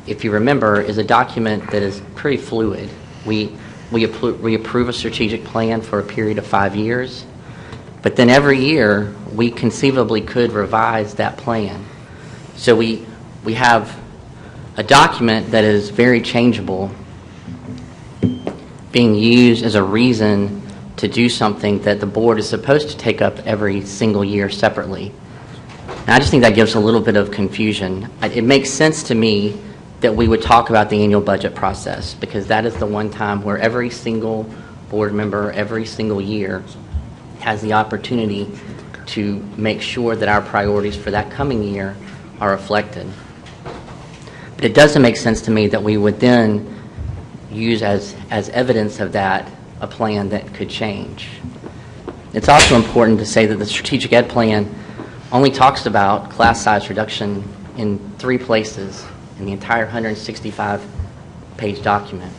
if you remember, is a document that is pretty fluid. We approve a strategic plan for a period of 5 years, but then every year we conceivably could revise that plan. So we have a document that is very changeable being used as a reason to do something that the board is supposed to take up every single year separately. And I just think that gives a little bit of confusion. It makes sense to me that we would talk about the annual budget process, because that is the one time where every single board member, every single year, has the opportunity to make sure that our priorities for that coming year are reflected. But it doesn't make sense to me that we would then use as evidence of that a plan that could change. It's also important to say that the strategic ed plan only talks about class size reduction in 3 places in the entire 165-page document.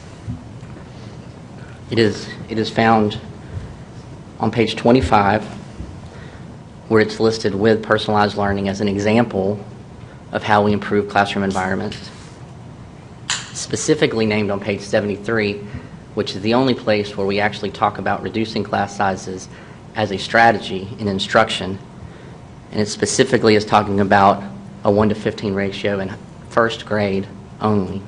It is found on page 25, where it's listed with personalized learning as an example of how we improve classroom environments. Specifically named on page 73, which is the only place where we actually talk about reducing class sizes as a strategy in instruction. And it specifically is talking about a 1-to-15 ratio in first grade only.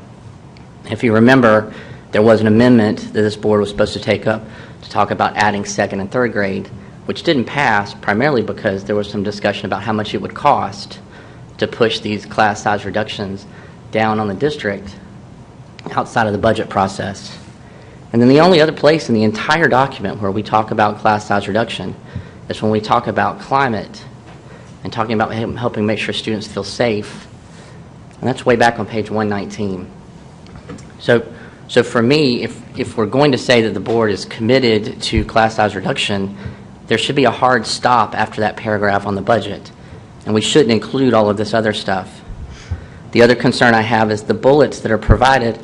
If you remember, there was an amendment that this board was supposed to take up to talk about adding second and third grade, which didn't pass primarily because there was some discussion about how much it would cost to push these class size reductions down on the district outside of the budget process. And then the only other place in the entire document where we talk about class size reduction is when we talk about climate and talking about helping make sure students feel safe. And that's way back on page 119. So for me, if we're going to say that the board is committed to class size reduction, there should be a hard stop after that paragraph on the budget. And we shouldn't include all of this other stuff. The other concern I have is the bullets that are provided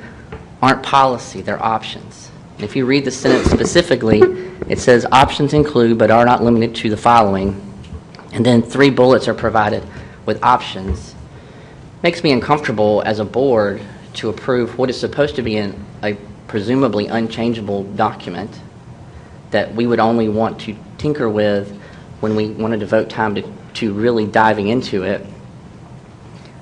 aren't policy, they're options. And if you read the sentence specifically, it says options include but are not limited to the following. And then 3 bullets are provided with options. Makes me uncomfortable as a board to approve what is supposed to be a presumably unchangeable document that we would only want to tinker with when we want to devote time to really diving into it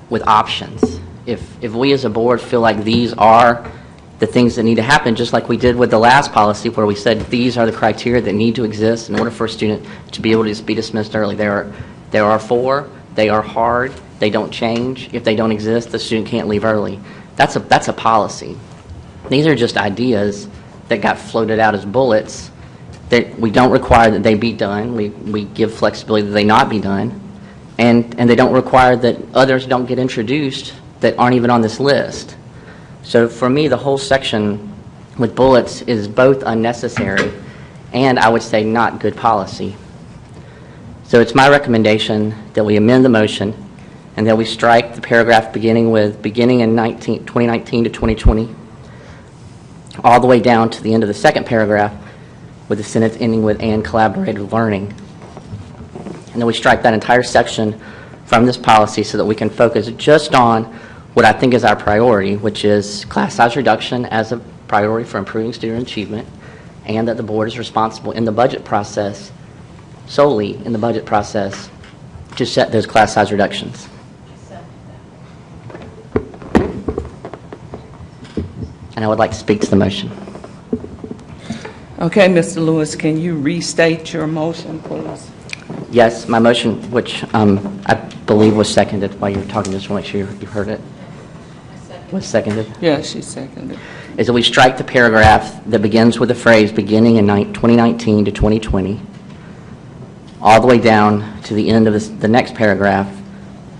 with options. If we as a board feel like these are the things that need to happen, just like we did with the last policy where we said these are the criteria that need to exist in order for a student to be able to be dismissed early. There are 4, they are hard, they don't change. If they don't exist, the student can't leave early. That's a policy. These are just ideas that got floated out as bullets that we don't require that they be done. We give flexibility that they not be done. And they don't require that others don't get introduced that aren't even on this list. So for me, the whole section with bullets is both unnecessary and, I would say, not good policy. So it's my recommendation that we amend the motion and that we strike the paragraph beginning in 2019 to 2020, all the way down to the end of the second paragraph with the sentence ending with "and collaborative learning." And then we strike that entire section from this policy so that we can focus just on what I think is our priority, which is class size reduction as a priority for improving student achievement, and that the board is responsible in the budget process, solely in the budget process, to set those class size reductions. And I would like to speak to the motion. Okay, Mr. Lewis, can you restate your motion, please? Yes, my motion, which I believe was seconded while you were talking, just want to make sure you heard it. Was seconded? Yeah, she seconded. Is that we strike the paragraph that begins with the phrase beginning in 2019 to 2020, all the way down to the end of the next paragraph,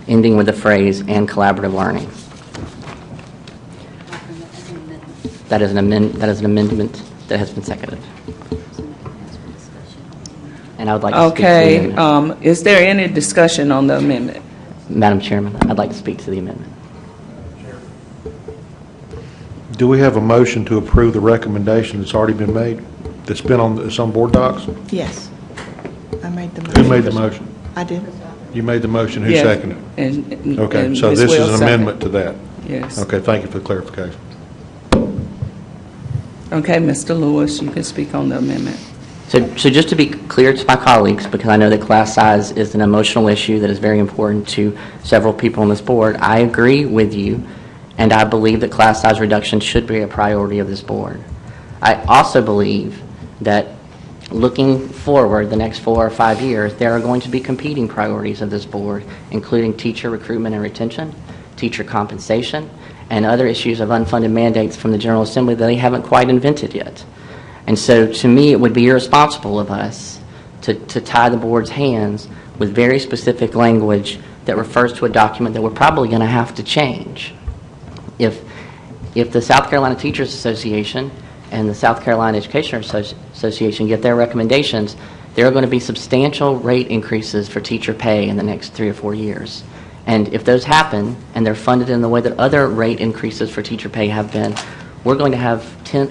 ending with the phrase "and collaborative learning." That is an amendment that has been seconded. And I would like to speak to the amendment. Okay, is there any discussion on the amendment? Madam Chairman, I'd like to speak to the amendment. Do we have a motion to approve the recommendation that's already been made, that's been on some board docs? Yes. I made the motion. Who made the motion? I did. You made the motion, who Yes, seconded it? and Okay, and so Ms. this is Wells an seconded. amendment to that? Yes. Okay, thank you for the clarification. Okay, Mr. Lewis, you can speak on the amendment. So just to be clear to my colleagues, because I know that class size is an emotional issue that is very important to several people on this board, I agree with you, and I believe that class size reduction should be a priority of this board. I also believe that looking forward the next 4 or 5 years, there are going to be competing priorities of this board, including teacher recruitment and retention, teacher compensation, and other issues of unfunded mandates from the General Assembly that they haven't quite invented yet. And so to me, it would be irresponsible of us to tie the board's hands with very specific language that refers to a document that we're probably going to have to change. If the South Carolina Teachers Association and the South Carolina Education Association get their recommendations, there are going to be substantial rate increases for teacher pay in the next 3 or 4 years. And if those happen, and they're funded in the way that other rate increases for teacher pay have been, we're going to have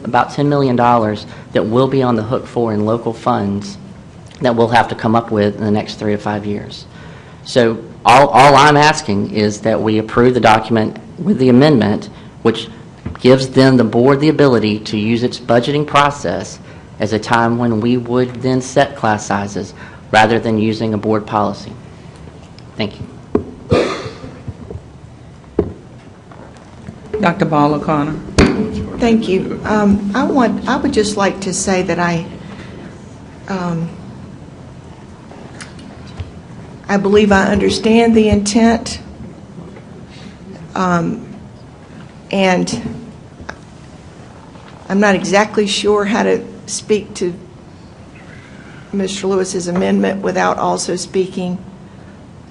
about $10 million that we'll be on the hook for in local funds that we'll have to come up with in the next 3 to 5 years. So all I'm asking is that we approve the document with the amendment, which gives then the board the ability to use its budgeting process as a time when we would then set class sizes rather than using a board policy. Thank you. Dr. Ball O'Connor. Thank you. I would just like to say that I believe I understand the intent, and I'm not exactly sure how to speak to Mr. Lewis's amendment without also speaking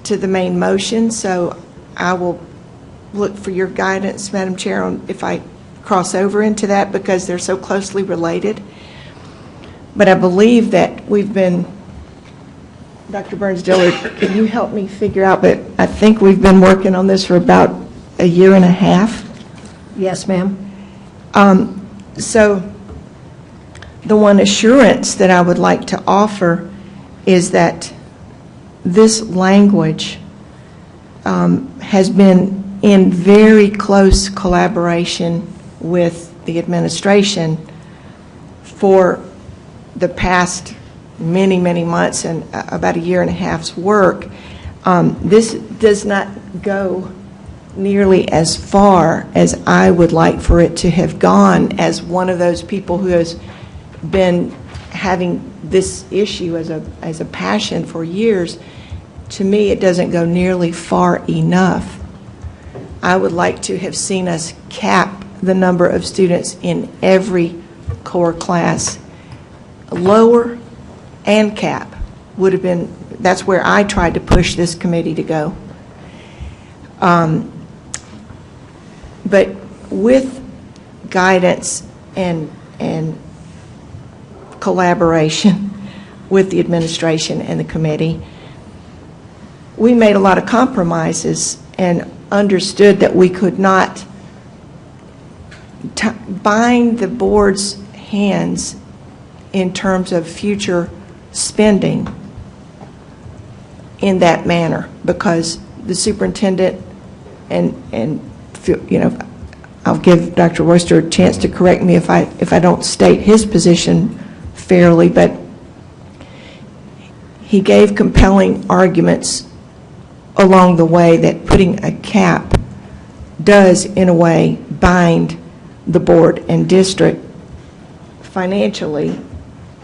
to the main motion, so I will look for your guidance, Madam Chair, on if I cross over into that, because they're so closely related. But I believe that we've been, Dr. Burns-Dillard, can you help me figure out, but I think we've been working on this for about 1.5 years. Yes, ma'am. So the one assurance that I would like to offer is that this language has been in very close collaboration with the administration for the past many, many months and about a year and a half's work. This does not go nearly as far as I would like for it to have gone, as one of those people who has been having this issue as a passion for years. To me, it doesn't go nearly far enough. I would like to have seen us cap the number of students in every core class. Lower and cap would have been, that's where I tried to push this committee to go. But with guidance and collaboration with the administration and the committee, we made a lot of compromises and understood that we could not bind the board's hands in terms of future spending in that manner, because the superintendent and you know, I'll give Dr. Royster a chance to correct me if I don't state his position fairly, but he gave compelling arguments along the way that putting a cap does, in a way, bind the board and district financially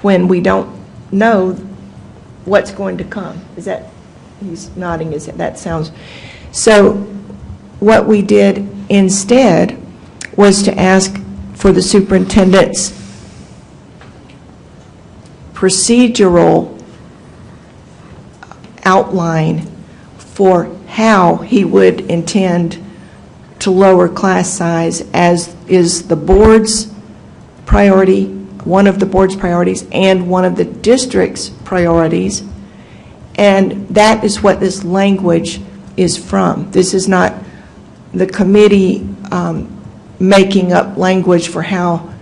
when we don't know what's going to come. Is that, he's nodding his head, that sounds. So what we did instead was to ask for the superintendent's procedural outline for how he would intend to lower class size, as is the board's priority, one of the board's priorities, and one of the district's priorities. And that is what this language is from. This is not the committee making up language for how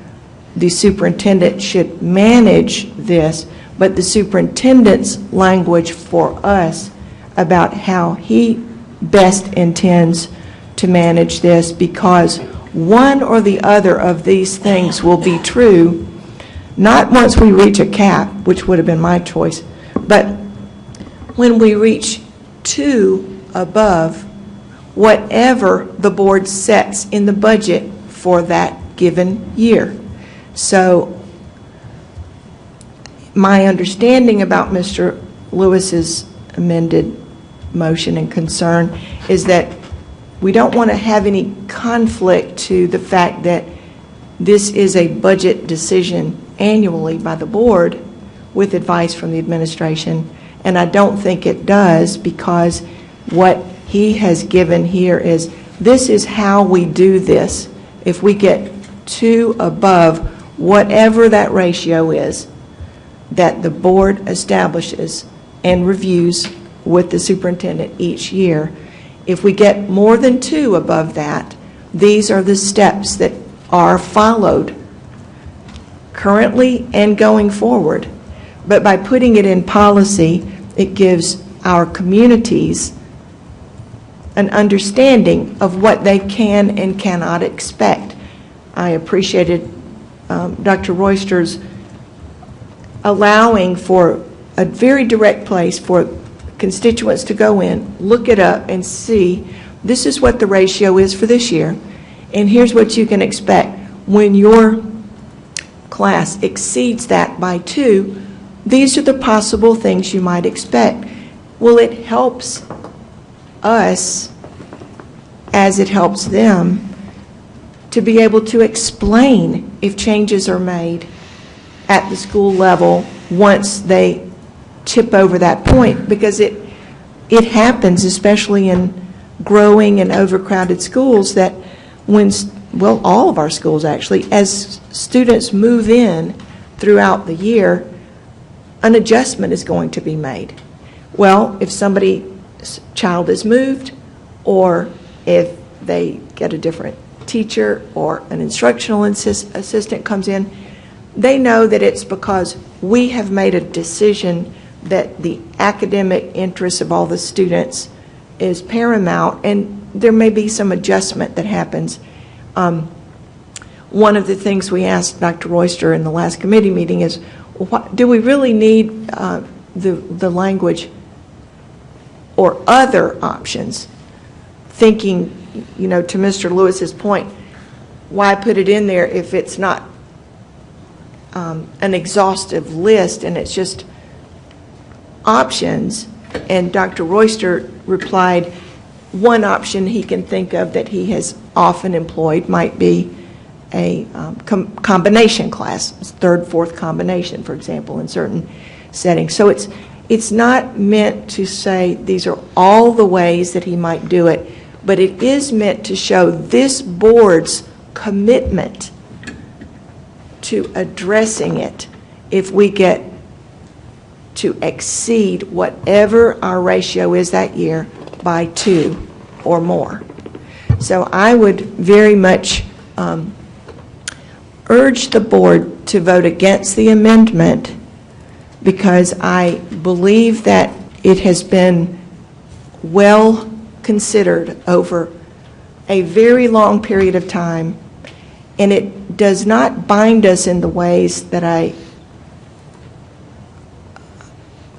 the superintendent should manage this, but the superintendent's language for us about how he best intends to manage this, because one or the other of these things will be true, not once we reach a cap, which would have been my choice, but when we reach 2 above whatever the board sets in the budget for that given year. So my understanding about Mr. Lewis's amended motion and concern is that we don't want to have any conflict to the fact that this is a budget decision annually by the board with advice from the administration, and I don't think it does, because what he has given here is, this is how we do this. If we get 2 above whatever that ratio is that the board establishes and reviews with the superintendent each year, if we get more than 2 above that, these are the steps that are followed currently and going forward. But by putting it in policy, it gives our communities an understanding of what they can and cannot expect. I appreciated Dr. Royster's allowing for a very direct place for constituents to go in, look it up, and see, this is what the ratio is for this year, and here's what you can expect. When your class exceeds that by 2, these are the possible things you might expect. Well, it helps us, as it helps them, to be able to explain if changes are made at the school level once they tip over that point, because it happens, especially in growing and overcrowded schools, that when, well, all of our schools actually, as students move in throughout the year, an adjustment is going to be made. Well, if somebody's child is moved, or if they get a different teacher or an instructional assistant comes in, they know that it's because we have made a decision that the academic interests of all the students is paramount, and there may be some adjustment that happens. One of the things we asked Dr. Royster in the last committee meeting is, do we really need the language or other options? Thinking, to Mr. Lewis's point, why put it in there if it's not an exhaustive list and it's just options? And Dr. Royster replied, one option he can think of that he has often employed might be a combination class, third, fourth combination, for example, in certain settings. So it's not meant to say these are all the ways that he might do it, but it is meant to show this board's commitment to addressing it if we get to exceed whatever our ratio is that year by 2 or more. So I would very much urge the board to vote against the amendment, because I believe that it has been well considered over a very long period of time, and it does not bind us in the ways that I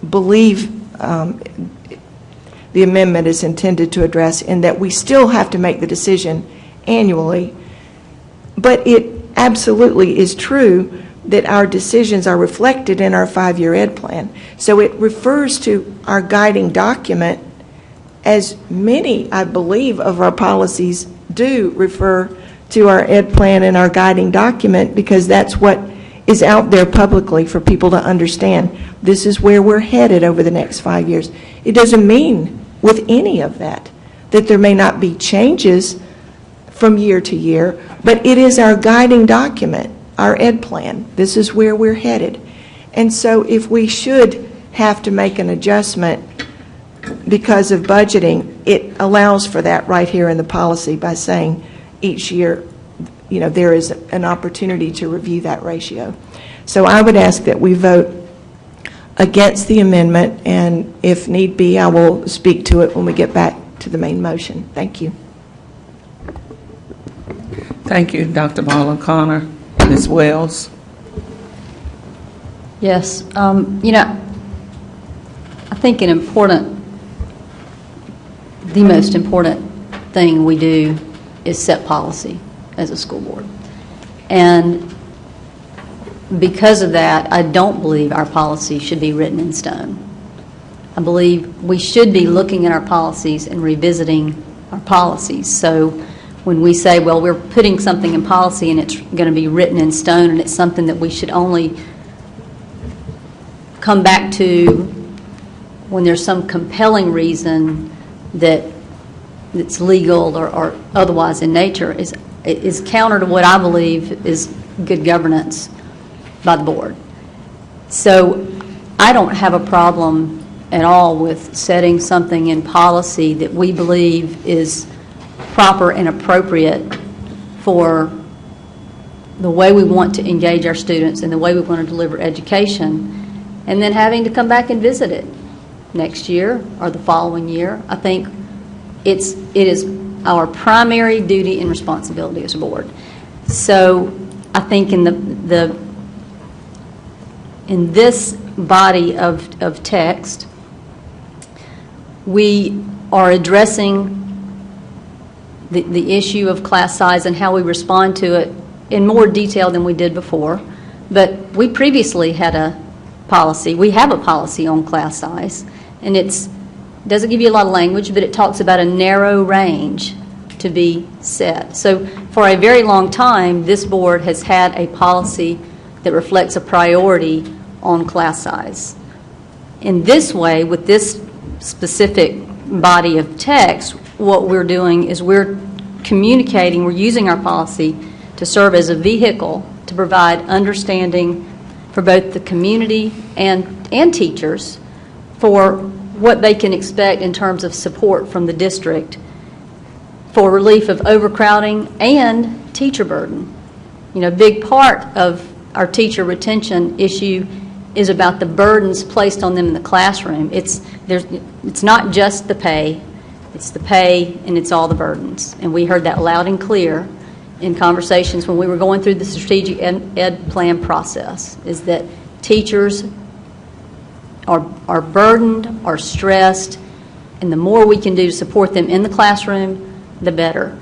believe the amendment is intended to address, in that we still have to make the decision annually. But it absolutely is true that our decisions are reflected in our 5-year ed plan. So it refers to our guiding document, as many, I believe, of our policies do refer to our ed plan and our guiding document, because that's what is out there publicly for people to understand. This is where we're headed over the next 5 years. It doesn't mean with any of that there may not be changes from year to year, but it is our guiding document, our ed plan. This is where we're headed. And so if we should have to make an adjustment because of budgeting, it allows for that right here in the policy by saying each year, there is an opportunity to review that ratio. So I would ask that we vote against the amendment, and if need be, I will speak to it when we get back to the main motion. Thank you. Thank you, Dr. Marlon Connor. Ms. Wells? Yes. I think the most important thing we do is set policy as a school board. And because of that, I don't believe our policy should be written in stone. I believe we should be looking at our policies and revisiting our policies. So when we say, well, we're putting something in policy and it's going to be written in stone and it's something that we should only come back to when there's some compelling reason that it's legal or otherwise in nature, is counter to what I believe is good governance by the board. So I don't have a problem at all with setting something in policy that we believe is proper and appropriate for the way we want to engage our students and the way we want to deliver education, and then having to come back and visit it next year or the following year. I think it is our primary duty and responsibility as a board. So I think in in this body of text, we are addressing the issue of class size and how we respond to it in more detail than we did before. But we previously had a policy. We have a policy on class size, and it doesn't give you a lot of language, but it talks about a narrow range to be set. So for a very long time, this board has had a policy that reflects a priority on class size. In this way, with this specific body of text, what we're doing is we're communicating, we're using our policy to serve as a vehicle to provide understanding for both the community and teachers for what they can expect in terms of support from the district for relief of overcrowding and teacher burden. A big part of our teacher retention issue is about the burdens placed on them in the classroom. It's not just the pay, it's the pay and it's all the burdens. And we heard that loud and clear in conversations when we were going through the strategic ed plan process, is that teachers are burdened, are stressed, and the more we can do to support them in the classroom, the better.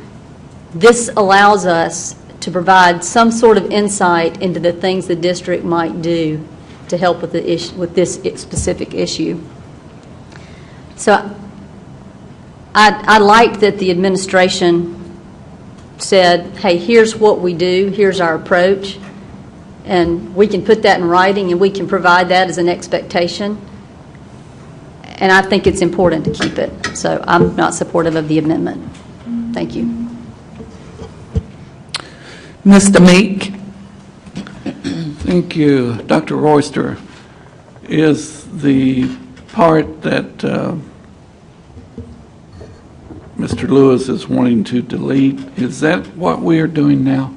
This allows us to provide some sort of insight into the things the district might do to help with with this specific issue. So I liked that the administration said, hey, here's what we do, here's our approach, and we can put that in writing and we can provide that as an expectation. And I think it's important to keep it. So I'm not supportive of the amendment. Thank you. Mr. Meek? Thank you. Dr. Royster, is the part that Mr. Lewis is wanting to delete, is that what we are doing now?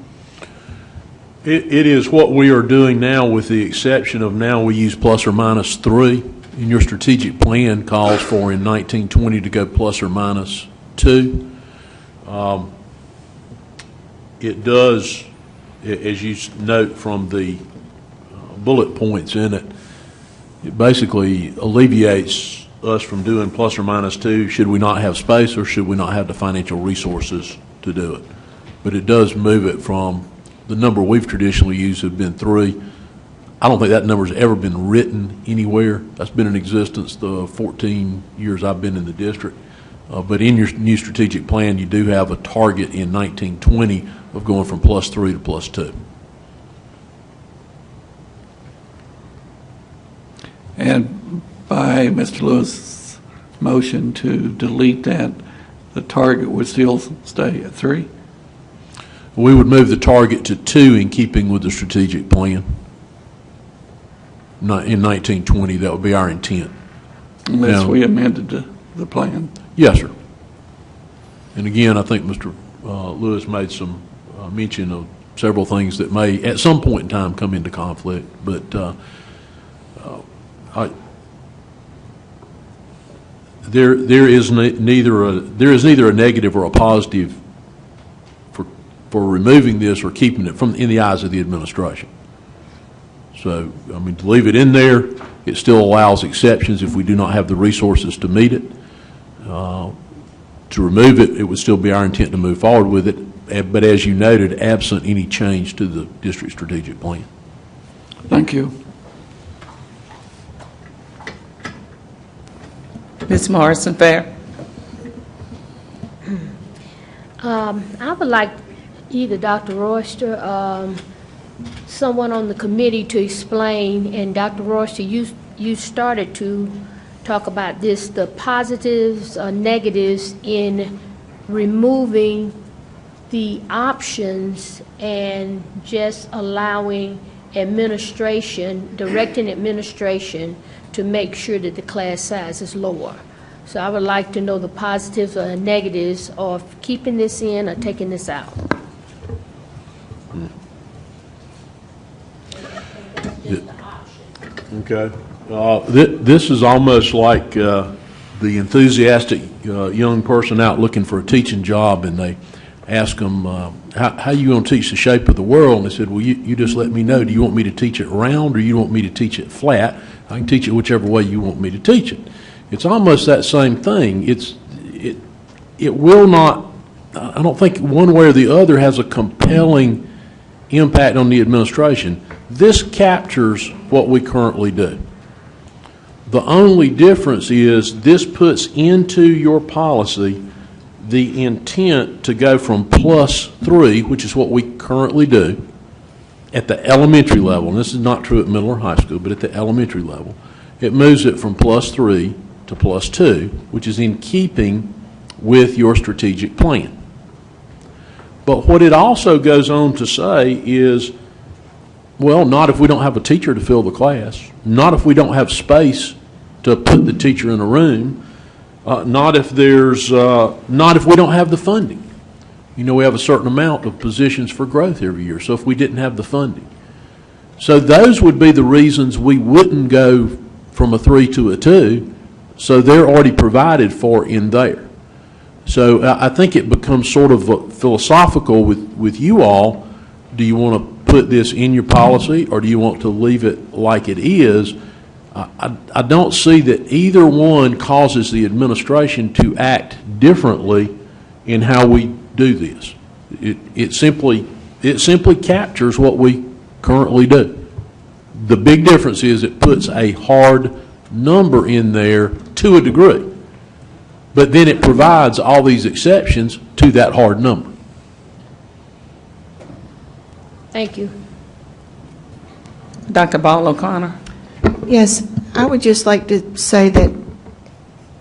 It is what we are doing now, with the exception of now we use plus or minus 3. And your strategic plan calls for in 1920 to go plus or minus 2. It does, as you note from the bullet points in it, it basically alleviates us from doing plus or minus 2 should we not have space or should we not have the financial resources to do it. But it does move it from the number we've traditionally used have been 3. I don't think that number's ever been written anywhere. That's been in existence the 14 years I've been in the district. But in your new strategic plan, you do have a target in 1920 of going from plus 3 to plus 2. And by Mr. Lewis' motion to delete that, the target would still stay at 3? We would move the target to 2 in keeping with the strategic plan. In 1920, that would be our intent. Unless Now, we amended the plan. Yes, sir. And again, I think Mr. Lewis made some mention of several things that may, at some point in time, come into conflict. But there is neither a negative or a positive for removing this or keeping it in the eyes of the administration. So, I mean, to leave it in there, it still allows exceptions if we do not have the resources to meet it. To remove it, it would still be our intent to move forward with it, but as you noted, absent any change to the district strategic plan. Thank you. Ms. Morrison Fair? I would like either Dr. Royster, someone on the committee to explain, and Dr. Royster, you started to talk about this, the positives or negatives in removing the options and just allowing administration, directing administration to make sure that the class size is lower. So I would like to know the positives or negatives of keeping this in or taking this out. Okay. This is almost like the enthusiastic young person out looking for a teaching job, and they ask them, how you going to teach the shape of the world? And they said, well, you just let me know. Do you want me to teach it round or you want me to teach it flat? I can teach it whichever way you want me to teach it. It's almost that same thing. It will not, I don't think one way or the other has a compelling impact on the administration. This captures what we currently do. The only difference is this puts into your policy the intent to go from +3, which is what we currently do, at the elementary level, and this is not true at middle or high school, but at the elementary level, it moves it from +3 to +2, which is in keeping with your strategic plan. But what it also goes on to say is, well, not if we don't have a teacher to fill the class, not if we don't have space to put the teacher in a room, not if we don't have the funding. You know, we have a certain amount of positions for growth every year, so if we didn't have the funding. So those would be the reasons we wouldn't go from a 3 to a 2, so they're already provided for in there. So I think it becomes sort of philosophical with you all. Do you want to put this in your policy, or do you want to leave it like it is? I don't see that either one causes the administration to act differently in how we do this. It simply captures what we currently do. The big difference is it puts a hard number in there to a degree, but then it provides all these exceptions to that hard number. Thank you. Dr. Ball O'Connor? Yes, I would just like to say that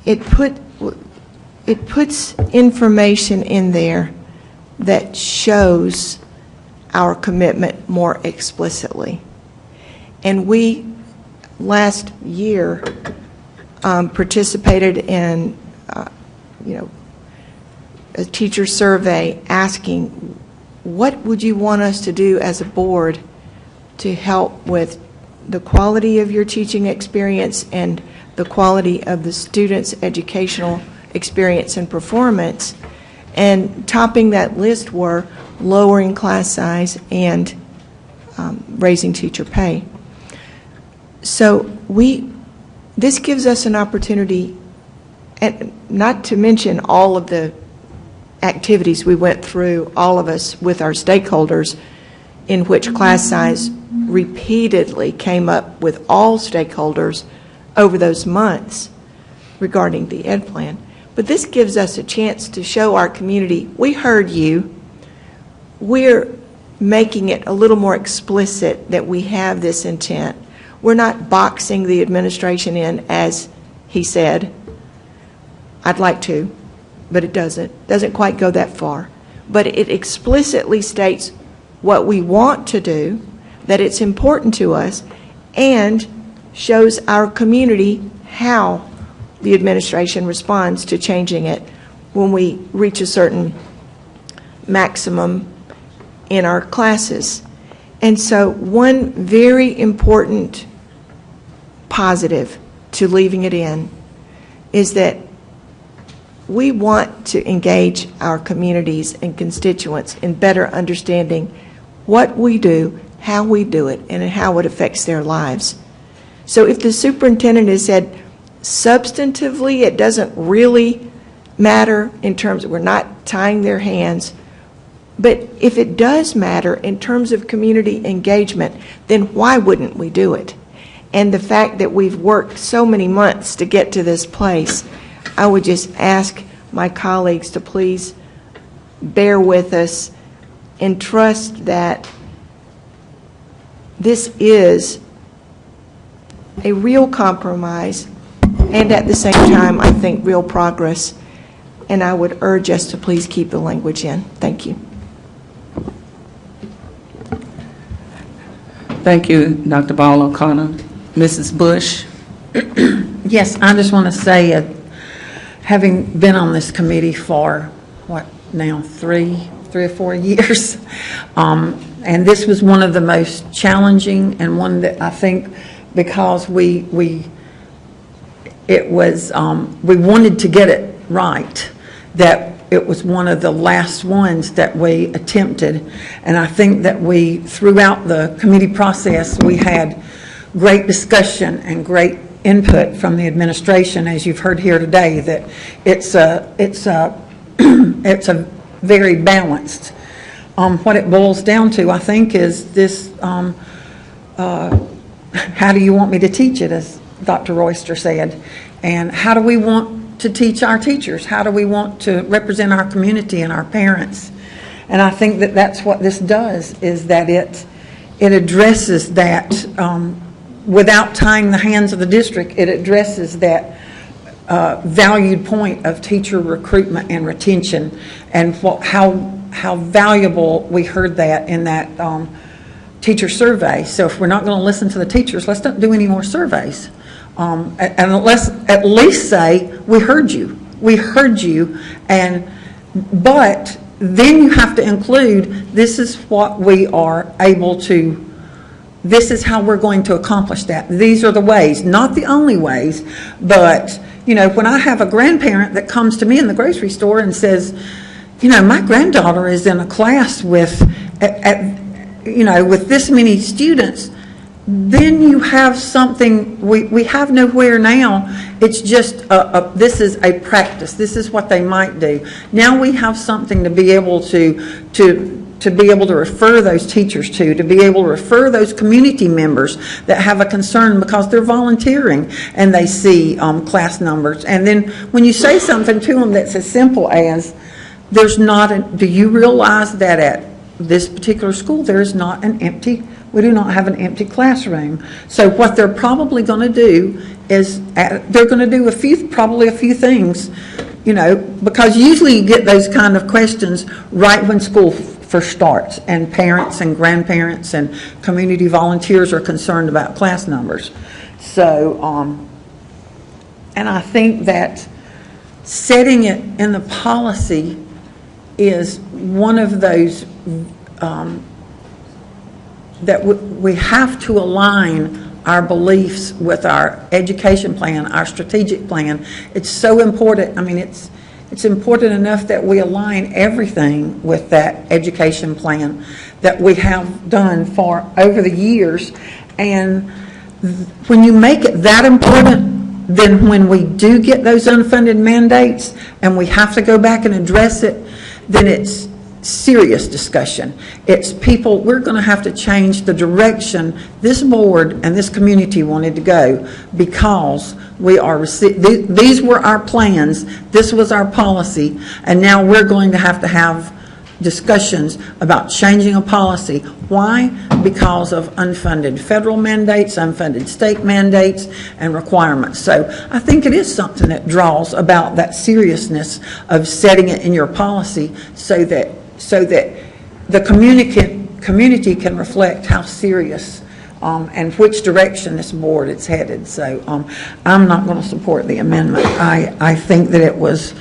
it puts information in there that shows our commitment more explicitly. And we, last year, participated in, a teacher survey asking, what would you want us to do as a board to help with the quality of your teaching experience and the quality of the students' educational experience and performance? And topping that list were lowering class size and raising teacher pay. So this gives us an opportunity, and not to mention all of the activities we went through, all of us with our stakeholders, in which class size repeatedly came up with all stakeholders over those months regarding the ed plan. But this gives us a chance to show our community, we heard you. We're making it a little more explicit that we have this intent. We're not boxing the administration in, as he said. I'd like to, but it doesn't quite go that far. But it explicitly states what we want to do, that it's important to us, and shows our community how the administration responds to changing it when we reach a certain maximum in our classes. And so one very important positive to leaving it in is that we want to engage our communities and constituents in better understanding what we do, how we do it, and how it affects their lives. So if the superintendent has said substantively it doesn't really matter in terms of we're not tying their hands, but if it does matter in terms of community engagement, then why wouldn't we do it? And the fact that we've worked so many months to get to this place, I would just ask my colleagues to please bear with us and trust that this is a real compromise and at the same time, I think, real progress. And I would urge us to please keep the language in. Thank you. Thank you, Dr. Ball O'Connor. Mrs. Bush? Yes, I just want to say, having been on this committee for, what, now, three or 4 years, and this was one of the most challenging, and one that I think because we wanted to get it right, that it was one of the last ones that we attempted. And I think that throughout the committee process, we had great discussion and great input from the administration, as you've heard here today, that it's a very balanced. What it boils down to, I think, is this, how do you want me to teach it, as Dr. Royster said, and how do we want to teach our teachers? How do we want to represent our community and our parents? And I think that that's what this does, is that it addresses that without tying the hands of the district. It addresses that valued point of teacher recruitment and retention, and how valuable we heard that in that teacher survey. So if we're not going to listen to the teachers, let's not do any more surveys. And let's at least say, we heard you, but then you have to include, this is what we are able to, this is how we're going to accomplish that. These are the ways, not the only ways, but, when I have a grandparent that comes to me in the grocery store and says, my granddaughter is in a class with, with this many students, then you have something, we have nowhere now. It's just, this is a practice. This is what they might do. Now we have something to be able to be able to refer those teachers to be able to refer those community members that have a concern because they're volunteering and they see class numbers. And then when you say something to them that's as simple as, do you realize that at this particular school there is not we do not have an empty classroom. So what they're probably going to do is they're going to do probably a few things, because usually you get those kind of questions right when school first starts, and parents and grandparents and community volunteers are concerned about class numbers. So, and I think that setting it in the policy is one of those that we have to align our beliefs with our education plan, our strategic plan. It's so important. I mean, it's important enough that we align everything with that education plan that we have done for over the years. And when you make it that important, then when we do get those unfunded mandates and we have to go back and address it, then it's serious discussion. It's people, we're going to have to change the direction this board and this community wanted to go, because these were our plans, this was our policy, and now we're going to have discussions about changing a policy. Why? Because of unfunded federal mandates, unfunded state mandates, and requirements. So I think it is something that draws about that seriousness of setting it in your policy so that the community can reflect how serious and which direction this board is headed. So I'm not going to support the amendment. I think that it was,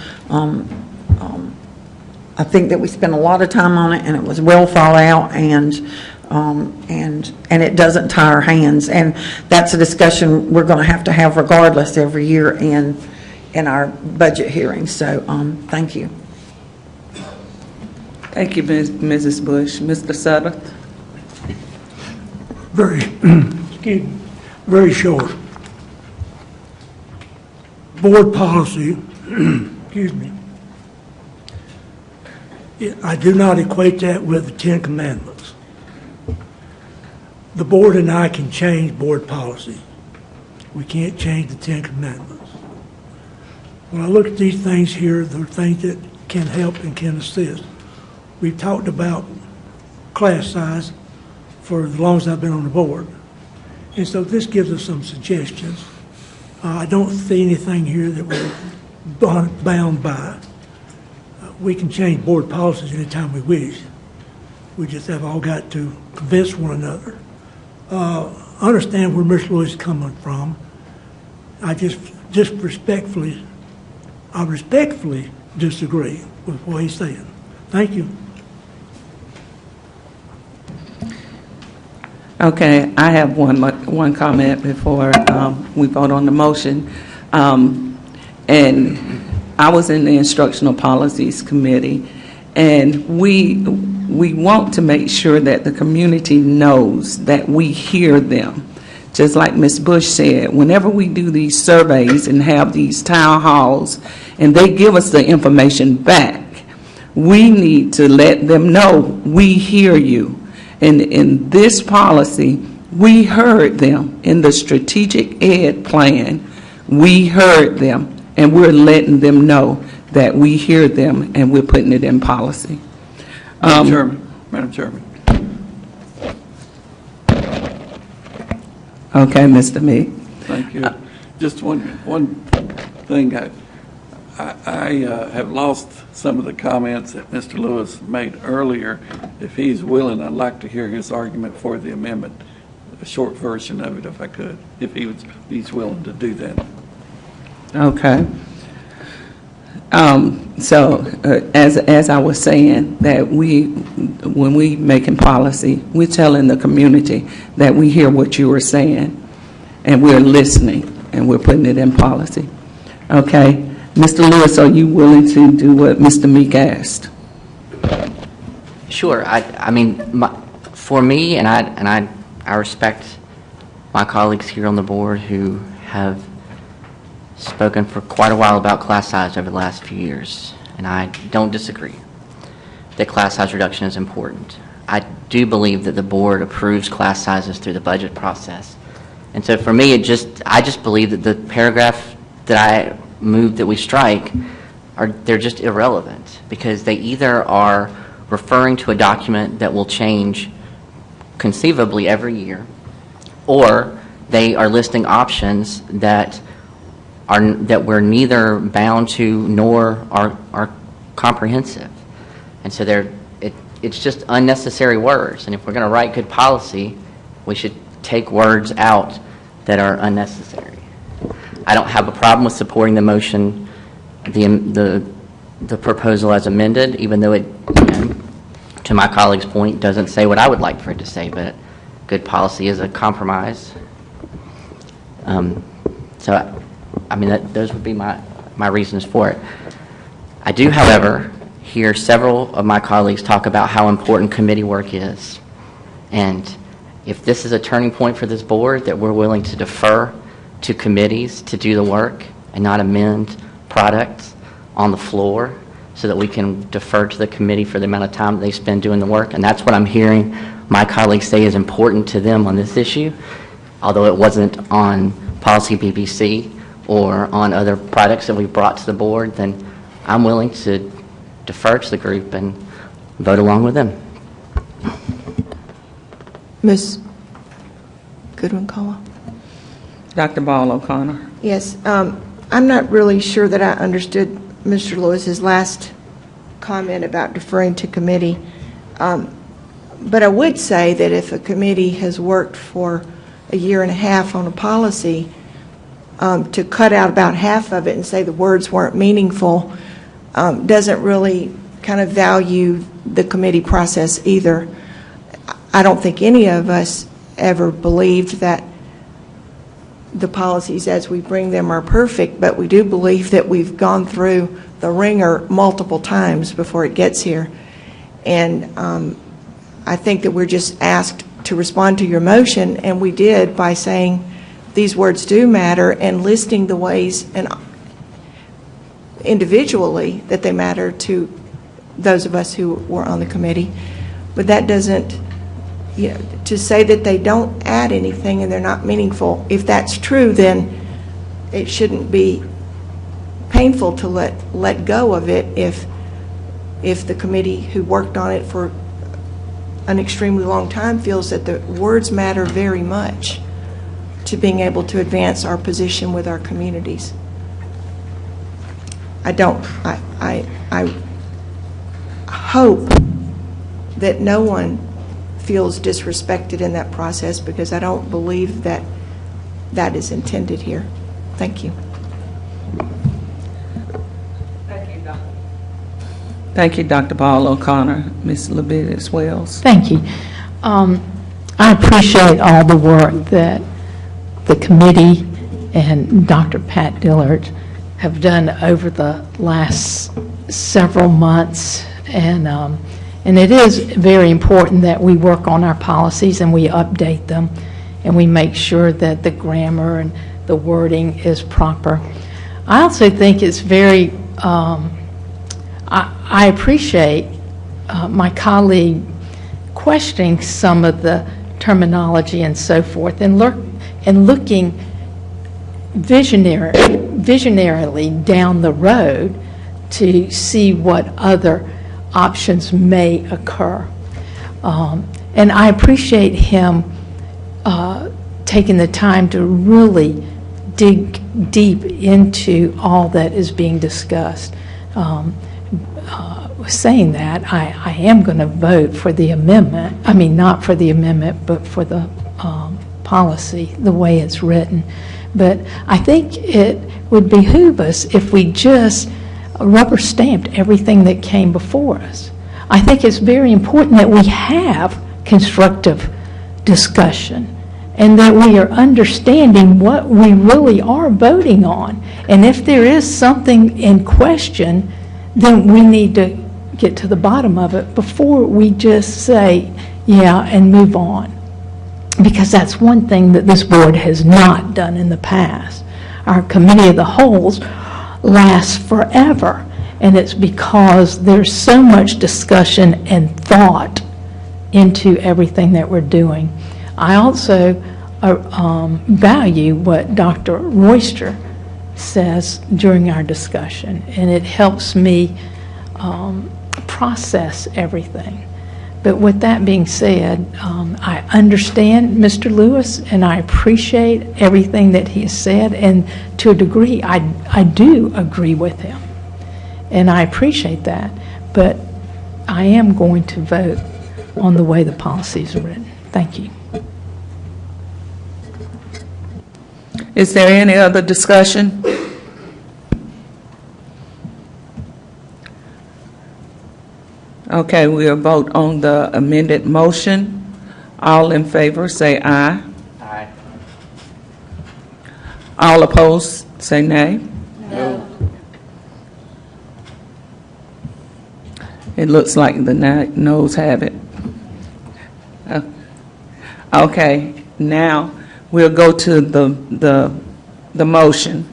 I think that we spent a lot of time on it, and it was well thought out, and it doesn't tie our hands. And that's a discussion we're going to have regardless every year in our budget hearings. So thank you. Thank you, Mrs. Bush. Mr. Sutter? Very short. Board policy, excuse me. I do not equate that with the 10 Commandments. The board and I can change board policy. We can't change the 10 Commandments. When I look at these things here, they're things that can help and can assist. We've talked about class size for as long as I've been on the board. And so this gives us some suggestions. I don't see anything here that we're bound by. We can change board policies anytime we wish. We just have all got to convince one another. Understand where Ms. Lewis is coming from. I respectfully disagree with what he's saying. Thank you. Okay, I have one comment before we vote on the motion. And I was in the Instructional Policies Committee, and we want to make sure that the community knows that we hear them. Just like Ms. Bush said, whenever we do these surveys and have these town halls, and they give us the information back, we need to let them know we hear you. And in this policy, we heard them. In the strategic ed plan, we heard them, and we're letting them know that we hear them, and we're putting it in policy. Madam Chairman. Okay, Mr. Meek. Thank you. Just one thing. I have lost some of the comments that Mr. Lewis made earlier. If he's willing, I'd like to hear his argument for the amendment, a short version of it if I could, if he's willing to do that. Okay. So as I was saying, that when we making policy, we're telling the community that we hear what you are saying, and we're listening, and we're putting it in policy. Okay. Mr. Lewis, are you willing to do what Mr. Meek asked? Sure. I mean, For me, and I respect my colleagues here on the board who have spoken for quite a while about class size over the last few years, and I don't disagree that class size reduction is important. I do believe that the board approves class sizes through the budget process. And so for me, I just believe that the paragraph that I moved that we strike, they're just irrelevant, because they either are referring to a document that will change conceivably every year, or they are listing options that we're neither bound to nor are comprehensive. And so it's just unnecessary words. And if we're going to write good policy, we should take words out that are unnecessary. I don't have a problem with supporting the motion, the proposal as amended, even though it, to my colleague's point, doesn't say what I would like for it to say, but good policy is a compromise. So, I mean, those would be my reasons for it. I do, however, hear several of my colleagues talk about how important committee work is. And if this is a turning point for this board, that we're willing to defer to committees to do the work and not amend products on the floor, so that we can defer to the committee for the amount of time they spend doing the work. And that's what I'm hearing my colleagues say is important to them on this issue, although it wasn't on policy BBC or on other products that we brought to the board, then I'm willing to defer to the group and vote along with them. Ms. Goodwin-Caldwell? Dr. Ball O'Connor. Yes, I'm not really sure that I understood Mr. Lewis's last comment about deferring to committee. But I would say that if a committee has worked for a year and a half on a policy, to cut out about half of it and say the words weren't meaningful doesn't really kind of value the committee process either. I don't think any of us ever believed that the policies as we bring them are perfect, but we do believe that we've gone through the ringer multiple times before it gets here. And I think that we're just asked to respond to your motion, and we did by saying these words do matter and listing the ways and individually that they matter to those of us who were on the committee. But that doesn't, to say that they don't add anything and they're not meaningful, if that's true, then it shouldn't be painful to let go of it if the committee who worked on it for an extremely long time feels that the words matter very much to being able to advance our position with our communities. I hope that no one feels disrespected in that process, because I don't believe that that is intended here. Thank you. Thank you, Dr. Ball O'Connor. Ms. Labitas Wells. Thank you. I appreciate all the work that the committee and Dr. Pat Dillard have done over the last several months, and it is very important that we work on our policies and we update them and we make sure that the grammar and the wording is proper. I also think it's very, I appreciate my colleague questioning some of the terminology and so forth, and looking visionarily down the road to see what other options may occur. And I appreciate him taking the time to really dig deep into all that is being discussed. Saying that, I am going to vote for the amendment. I mean, not for the amendment, but for the policy, the way it's written. But I think it would behoove us if we just rubber stamped everything that came before us. I think it's very important that we have constructive discussion and that we are understanding what we really are voting on. And if there is something in question, then we need to get to the bottom of it before we just say, yeah, and move on. Because that's one thing that this board has not done in the past. Our committee of the wholes lasts forever, and it's because there's so much discussion and thought into everything that we're doing. I also value what Dr. Royster says during our discussion, and it helps me process everything. But with that being said, I understand Mr. Lewis, and I appreciate everything that he has said, and to a degree, I do agree with him, and I appreciate that, but I am going to vote on the way the policies are written. Thank you. Is there any other discussion? Okay, we'll vote on the amended motion. All in favor, say aye. Aye. All opposed, say nay. No. It looks like the noes have it. Okay, now we'll go to the motion.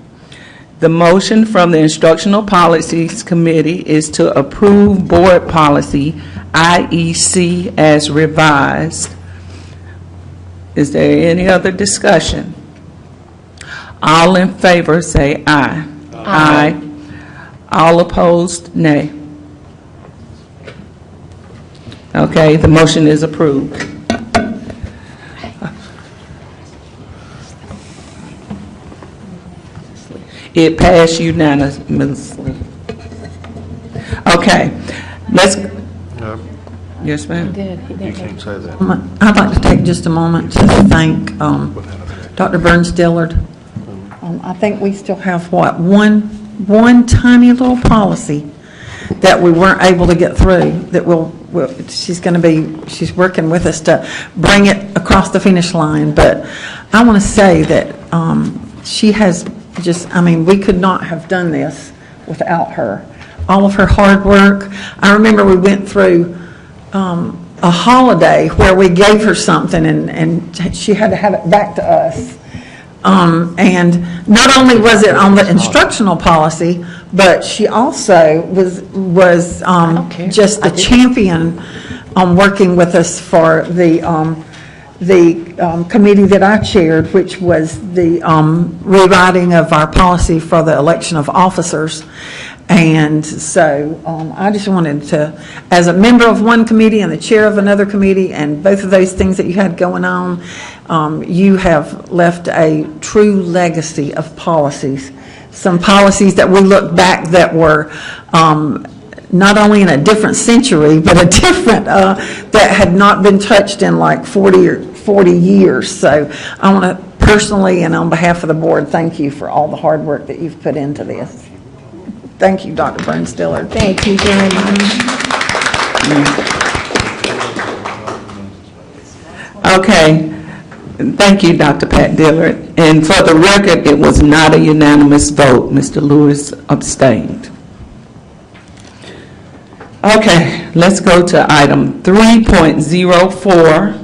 The motion from the Instructional Policies Committee is to approve Board Policy IEC as revised. Is there any other discussion? All in favor say aye. Aye. All opposed, nay. Okay, the motion is approved. It passed unanimously. Okay, let's, No, yes, ma'am. you can't say that. I'd like to take just a moment to thank Dr. Burns Dillard. I think we still have, what, one tiny little policy that we weren't able to get through, that she's working with us to bring it across the finish line. But I want to say that she has we could not have done this without her. All of her hard work. I remember we went through a holiday where we gave her something and she had to have it back to us. And not only was it on the instructional policy, but she also was just the champion on working with us for the committee that I chaired, which was the rewriting of our policy for the election of officers. And so I just wanted to, as a member of one committee and the chair of another committee, and both of those things that you had going on, you have left a true legacy of policies. Some policies that we look back that were not only in a different century, but a different, that had not been touched in like 40 years. So I want to personally and on behalf of the board, thank you for all the hard work that you've put into this. Thank you, Dr. Burns Dillard. Thank you very much. Okay, thank you, Dr. Pat Dillard. And for the record, it was not a unanimous vote. Mr. Lewis abstained. Okay, let's go to item 3.04.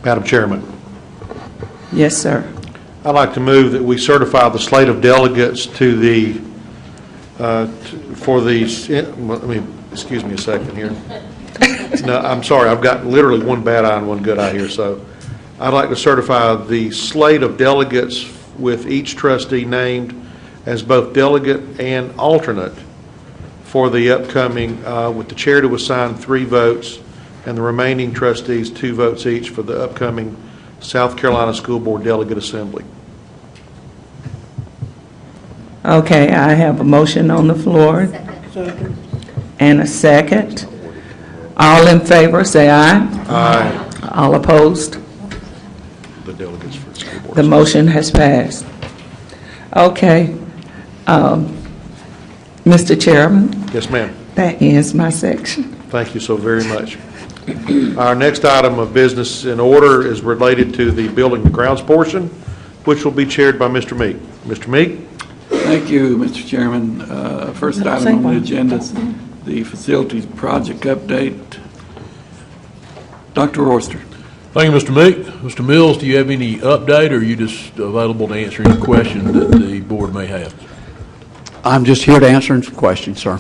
Madam Chairman, Yes, sir. I'd like to move that we certify the slate of delegates to the, for these, excuse me a second here. No, I'm sorry, I've got literally one bad eye and one good eye here, so I'd like to certify the slate of delegates with each trustee named as both delegate and alternate for the upcoming, with the chair to assign 3 votes and the remaining trustees 2 votes each for the upcoming South Carolina School Board Delegate Assembly. Okay, I have a motion on the floor. And a second. All in favor, say aye. Aye. All opposed? The delegates for the school board. The motion has passed. Okay. Mr. Chairman, Yes, ma'am. that ends my section. Thank you so very much. Our next item of business in order is related to the building and grounds portion, which will be chaired by Mr. Meek. Mr. Meek? Thank you, Mr. Chairman. First item on the agenda is the facilities project update. Dr. Royster. Thank you, Mr. Meek. Mr. Mills, do you have any update, or are you just available to answer any questions that the board may have? I'm just here to answer some questions, sir.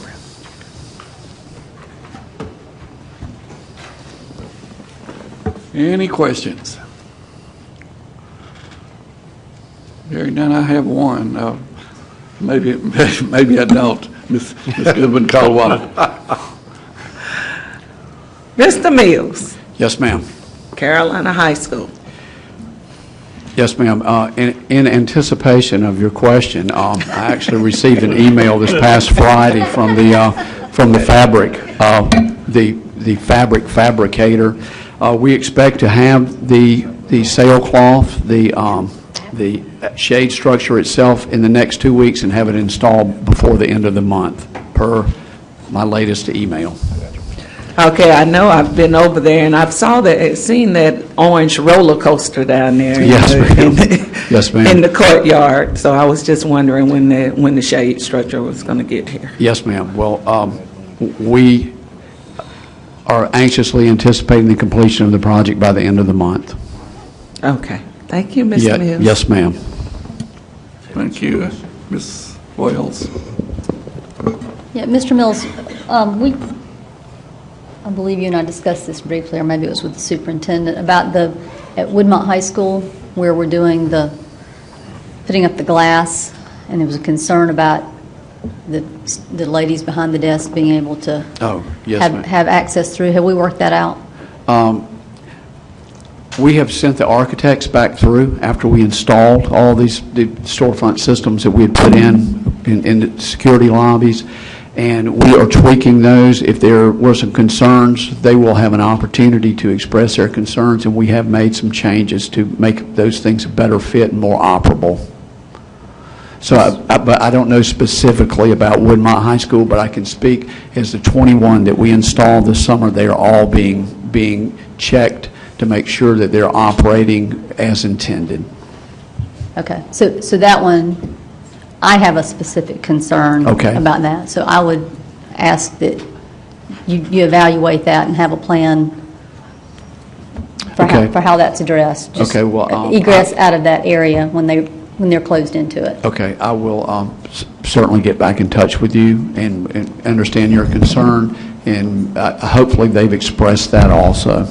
Any questions? Hearing none, I have one. Maybe I don't. Ms. Goodwin Caldwell. Mr. Mills, Yes, ma'am. Carolina High School. Yes, ma'am. In anticipation of your question, I actually received an email this past Friday from the fabric fabricator. We expect to have the sailcloth, the shade structure itself in the next 2 weeks and have it installed before the end of the month, per my latest email. Okay, I know I've been over there and I've seen that orange roller coaster down there. Yes, ma'am. Yes, ma'am. In the courtyard. So I was just wondering when the shade structure was going to get here. Yes, ma'am. Well, we are anxiously anticipating the completion of the project by the end of the month. Okay. Thank you, Mr. Mills. Yes, ma'am. Thank you. Ms. Wells. Yeah, Mr. Mills, I believe you and I discussed this briefly, or maybe it was with the superintendent, about at Woodmont High School, where we're doing putting up the glass, and there was a concern about the ladies behind the desk being able to have access through. Have we worked that out? We have sent the architects back through after we installed all the storefront systems that we had put in the security lobbies, and we are tweaking those. If there were some concerns, they will have an opportunity to express their concerns, and we have made some changes to make those things a better fit and more operable. So, but I don't know specifically about Woodmont High School, but I can speak as the 21 that we installed this summer. They are all being checked to make sure that they're operating as intended. Okay, so that one, I have a specific concern about that. So I would ask that you evaluate that and have a plan for how that's addressed. Just egress out of that area when they're closed into it. Okay, I will certainly get back in touch with you and understand your concern, and hopefully they've expressed that also.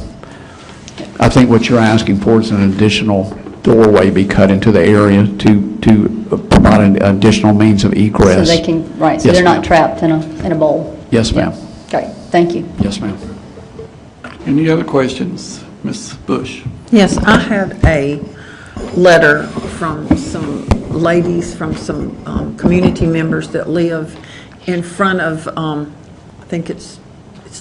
I think what you're asking for is an additional doorway be cut into the area to provide an additional means of egress. So they can, so yes, they're not trapped in a bowl. Yes, ma'am. Great, thank you. Yes, ma'am. Any other questions? Ms. Bush. Yes, I had a letter from some ladies, from some community members that live in front of, I think it's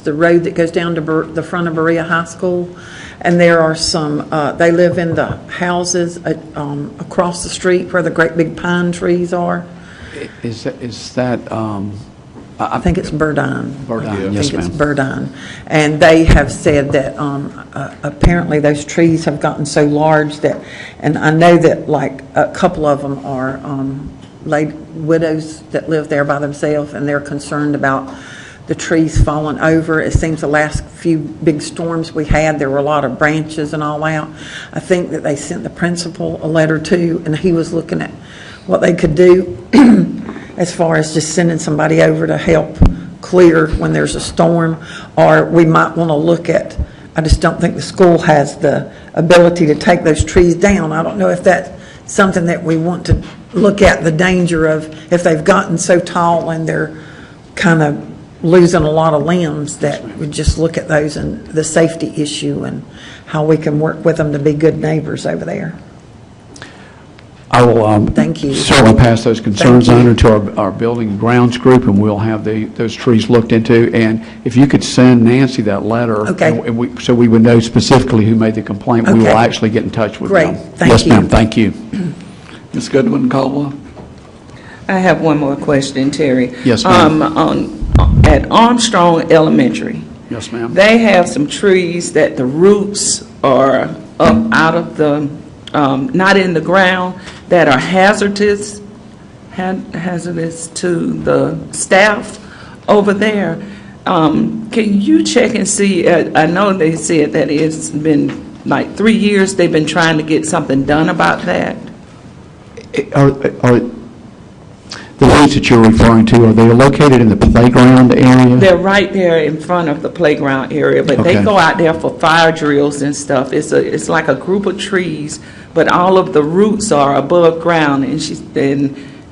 the road that goes down to the front of Berea High School. And there are some, they live in the houses across the street where the great big pine trees are. Is that I think it's Burdine. Burdine, yes, ma'am. I think it's Burdine. And they have said that apparently those trees have gotten so large that, and I know that like a couple of them are widows that live there by themselves, and they're concerned about the trees falling over. It seems the last few big storms we had, there were a lot of branches and all out. I think that they sent the principal a letter too, and he was looking at what they could do as far as just sending somebody over to help clear when there's a storm, or we might want to look at, I just don't think the school has the ability to take those trees down. I don't know if that's something that we want to look at, the danger of if they've gotten so tall and they're kind of losing a lot of limbs, that we just look at those and the safety issue and how we can work with them to be good neighbors over there. I will thank you. Certainly pass those concerns on to our building and grounds group, and we'll have those trees looked into. And if you could send Nancy that letter, so we would know specifically who made the complaint, we will actually get in touch with them. Great, thank you. Yes, ma'am, thank you. Ms. Goodwin Caldwell. I have one more question, Terry. Yes, ma'am. At Armstrong Elementary. Yes, ma'am. They have some trees that the roots are up out of the, not in the ground, that are hazardous to the staff over there. Can you check and see, I know they said that it's been like 3 years they've been trying to get something done about that? Are the routes that you're referring to, are they located in the playground area? They're right there in front of the playground area, but they Okay. go out there for fire drills and stuff. It's like a group of trees, but all of the roots are above ground,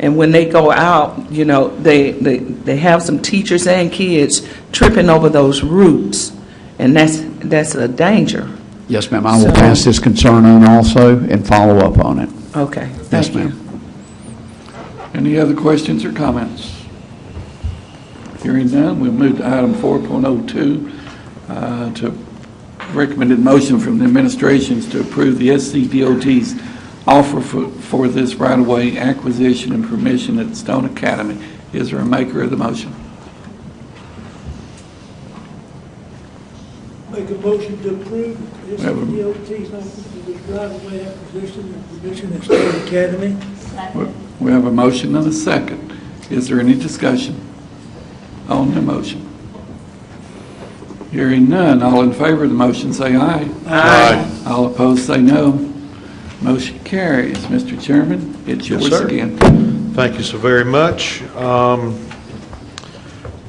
and when they go out, you know, they have some teachers and kids tripping over those roots, and that's a danger. Yes, ma'am. I will So- pass this concern on also and follow up on it. Okay, Yes, thank you. ma'am. Any other questions or comments? Hearing none, we'll move to item 4.02, to recommended motion from the administrations to approve the SCDOT's offer for this right-of-way acquisition and permission at Stone Academy. Is there a maker of the motion? Make a motion to approve this have a- DOT's offer for this right-of-way acquisition and permission at Stone Academy. We have a motion and a second. Is there any discussion on the motion? Hearing none, all in favor of the motion say aye. Aye. All opposed say no. Motion carries. Mr. Chairman, it's Yes, yours sir. again. Thank you so very much.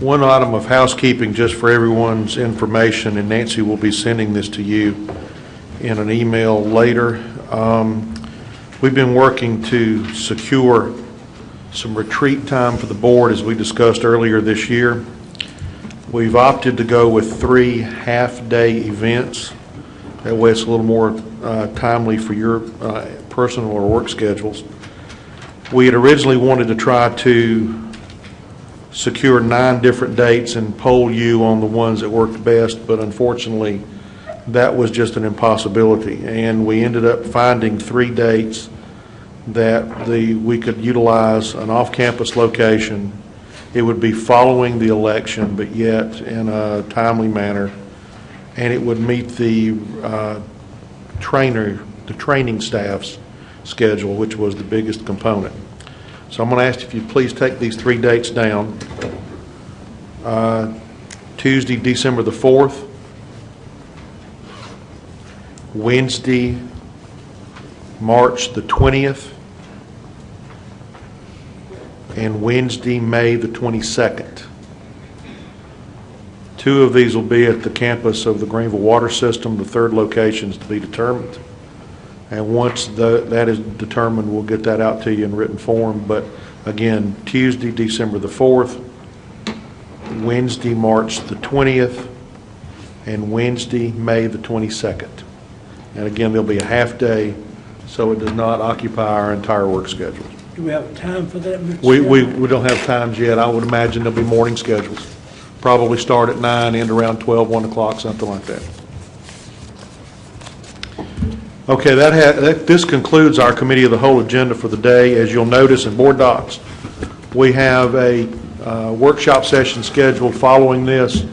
One item of housekeeping, just for everyone's information, and Nancy will be sending this to you in an email later. We've been working to secure some retreat time for the board, as we discussed earlier this year. We've opted to go with 3 half-day events. That way it's a little more timely for your personal or work schedules. We had originally wanted to try to secure 9 different dates and poll you on the ones that worked best, but unfortunately, that was just an impossibility. And we ended up finding 3 dates that we could utilize an off-campus location. It would be following the election, but yet in a timely manner, and it would meet the training staff's schedule, which was the biggest component. So I'm going to ask if you please take these 3 dates down. Tuesday, December the 4th. Wednesday, March the 20th. And Wednesday, May the 22nd. 2 of these will be at the campus of the Greenville Water System. The 3rd location is to be determined. And once that is determined, we'll get that out to you in written form. But again, Tuesday, December the 4th, Wednesday, March the 20th, and Wednesday, May the 22nd. And again, there'll be a half day, so it does not occupy our entire work schedule. Do we have a time for that, Mr. We Chairman? don't have times yet. I would imagine there'll be morning schedules. Probably start at 9, end around 12, 1 o'clock, something like that. Okay, this concludes our Committee of the Whole agenda for the day. As you'll notice in board docs, we have a workshop session scheduled following this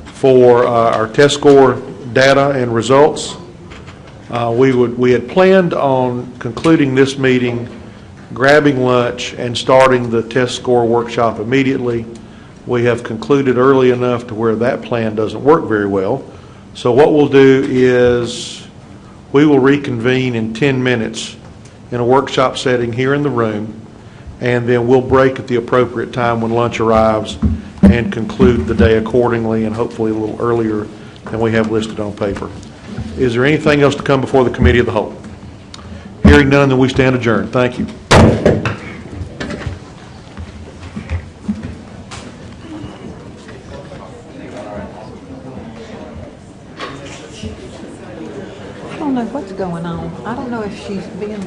for our test score data and results. We had planned on concluding this meeting, grabbing lunch, and starting the test score workshop immediately. We have concluded early enough to where that plan doesn't work very well. So what we'll do is we will reconvene in 10 minutes in a workshop setting here in the room, and then we'll break at the appropriate time when lunch arrives and conclude the day accordingly, and hopefully a little earlier than we have listed on paper. Is there anything else to come before the Committee of the Whole? Hearing none, then we stand adjourned. Thank you. I don't know what's going on. I don't know if she's being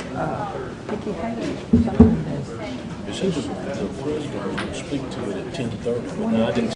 picky haters or something. She was the president, speak to it at 10:30.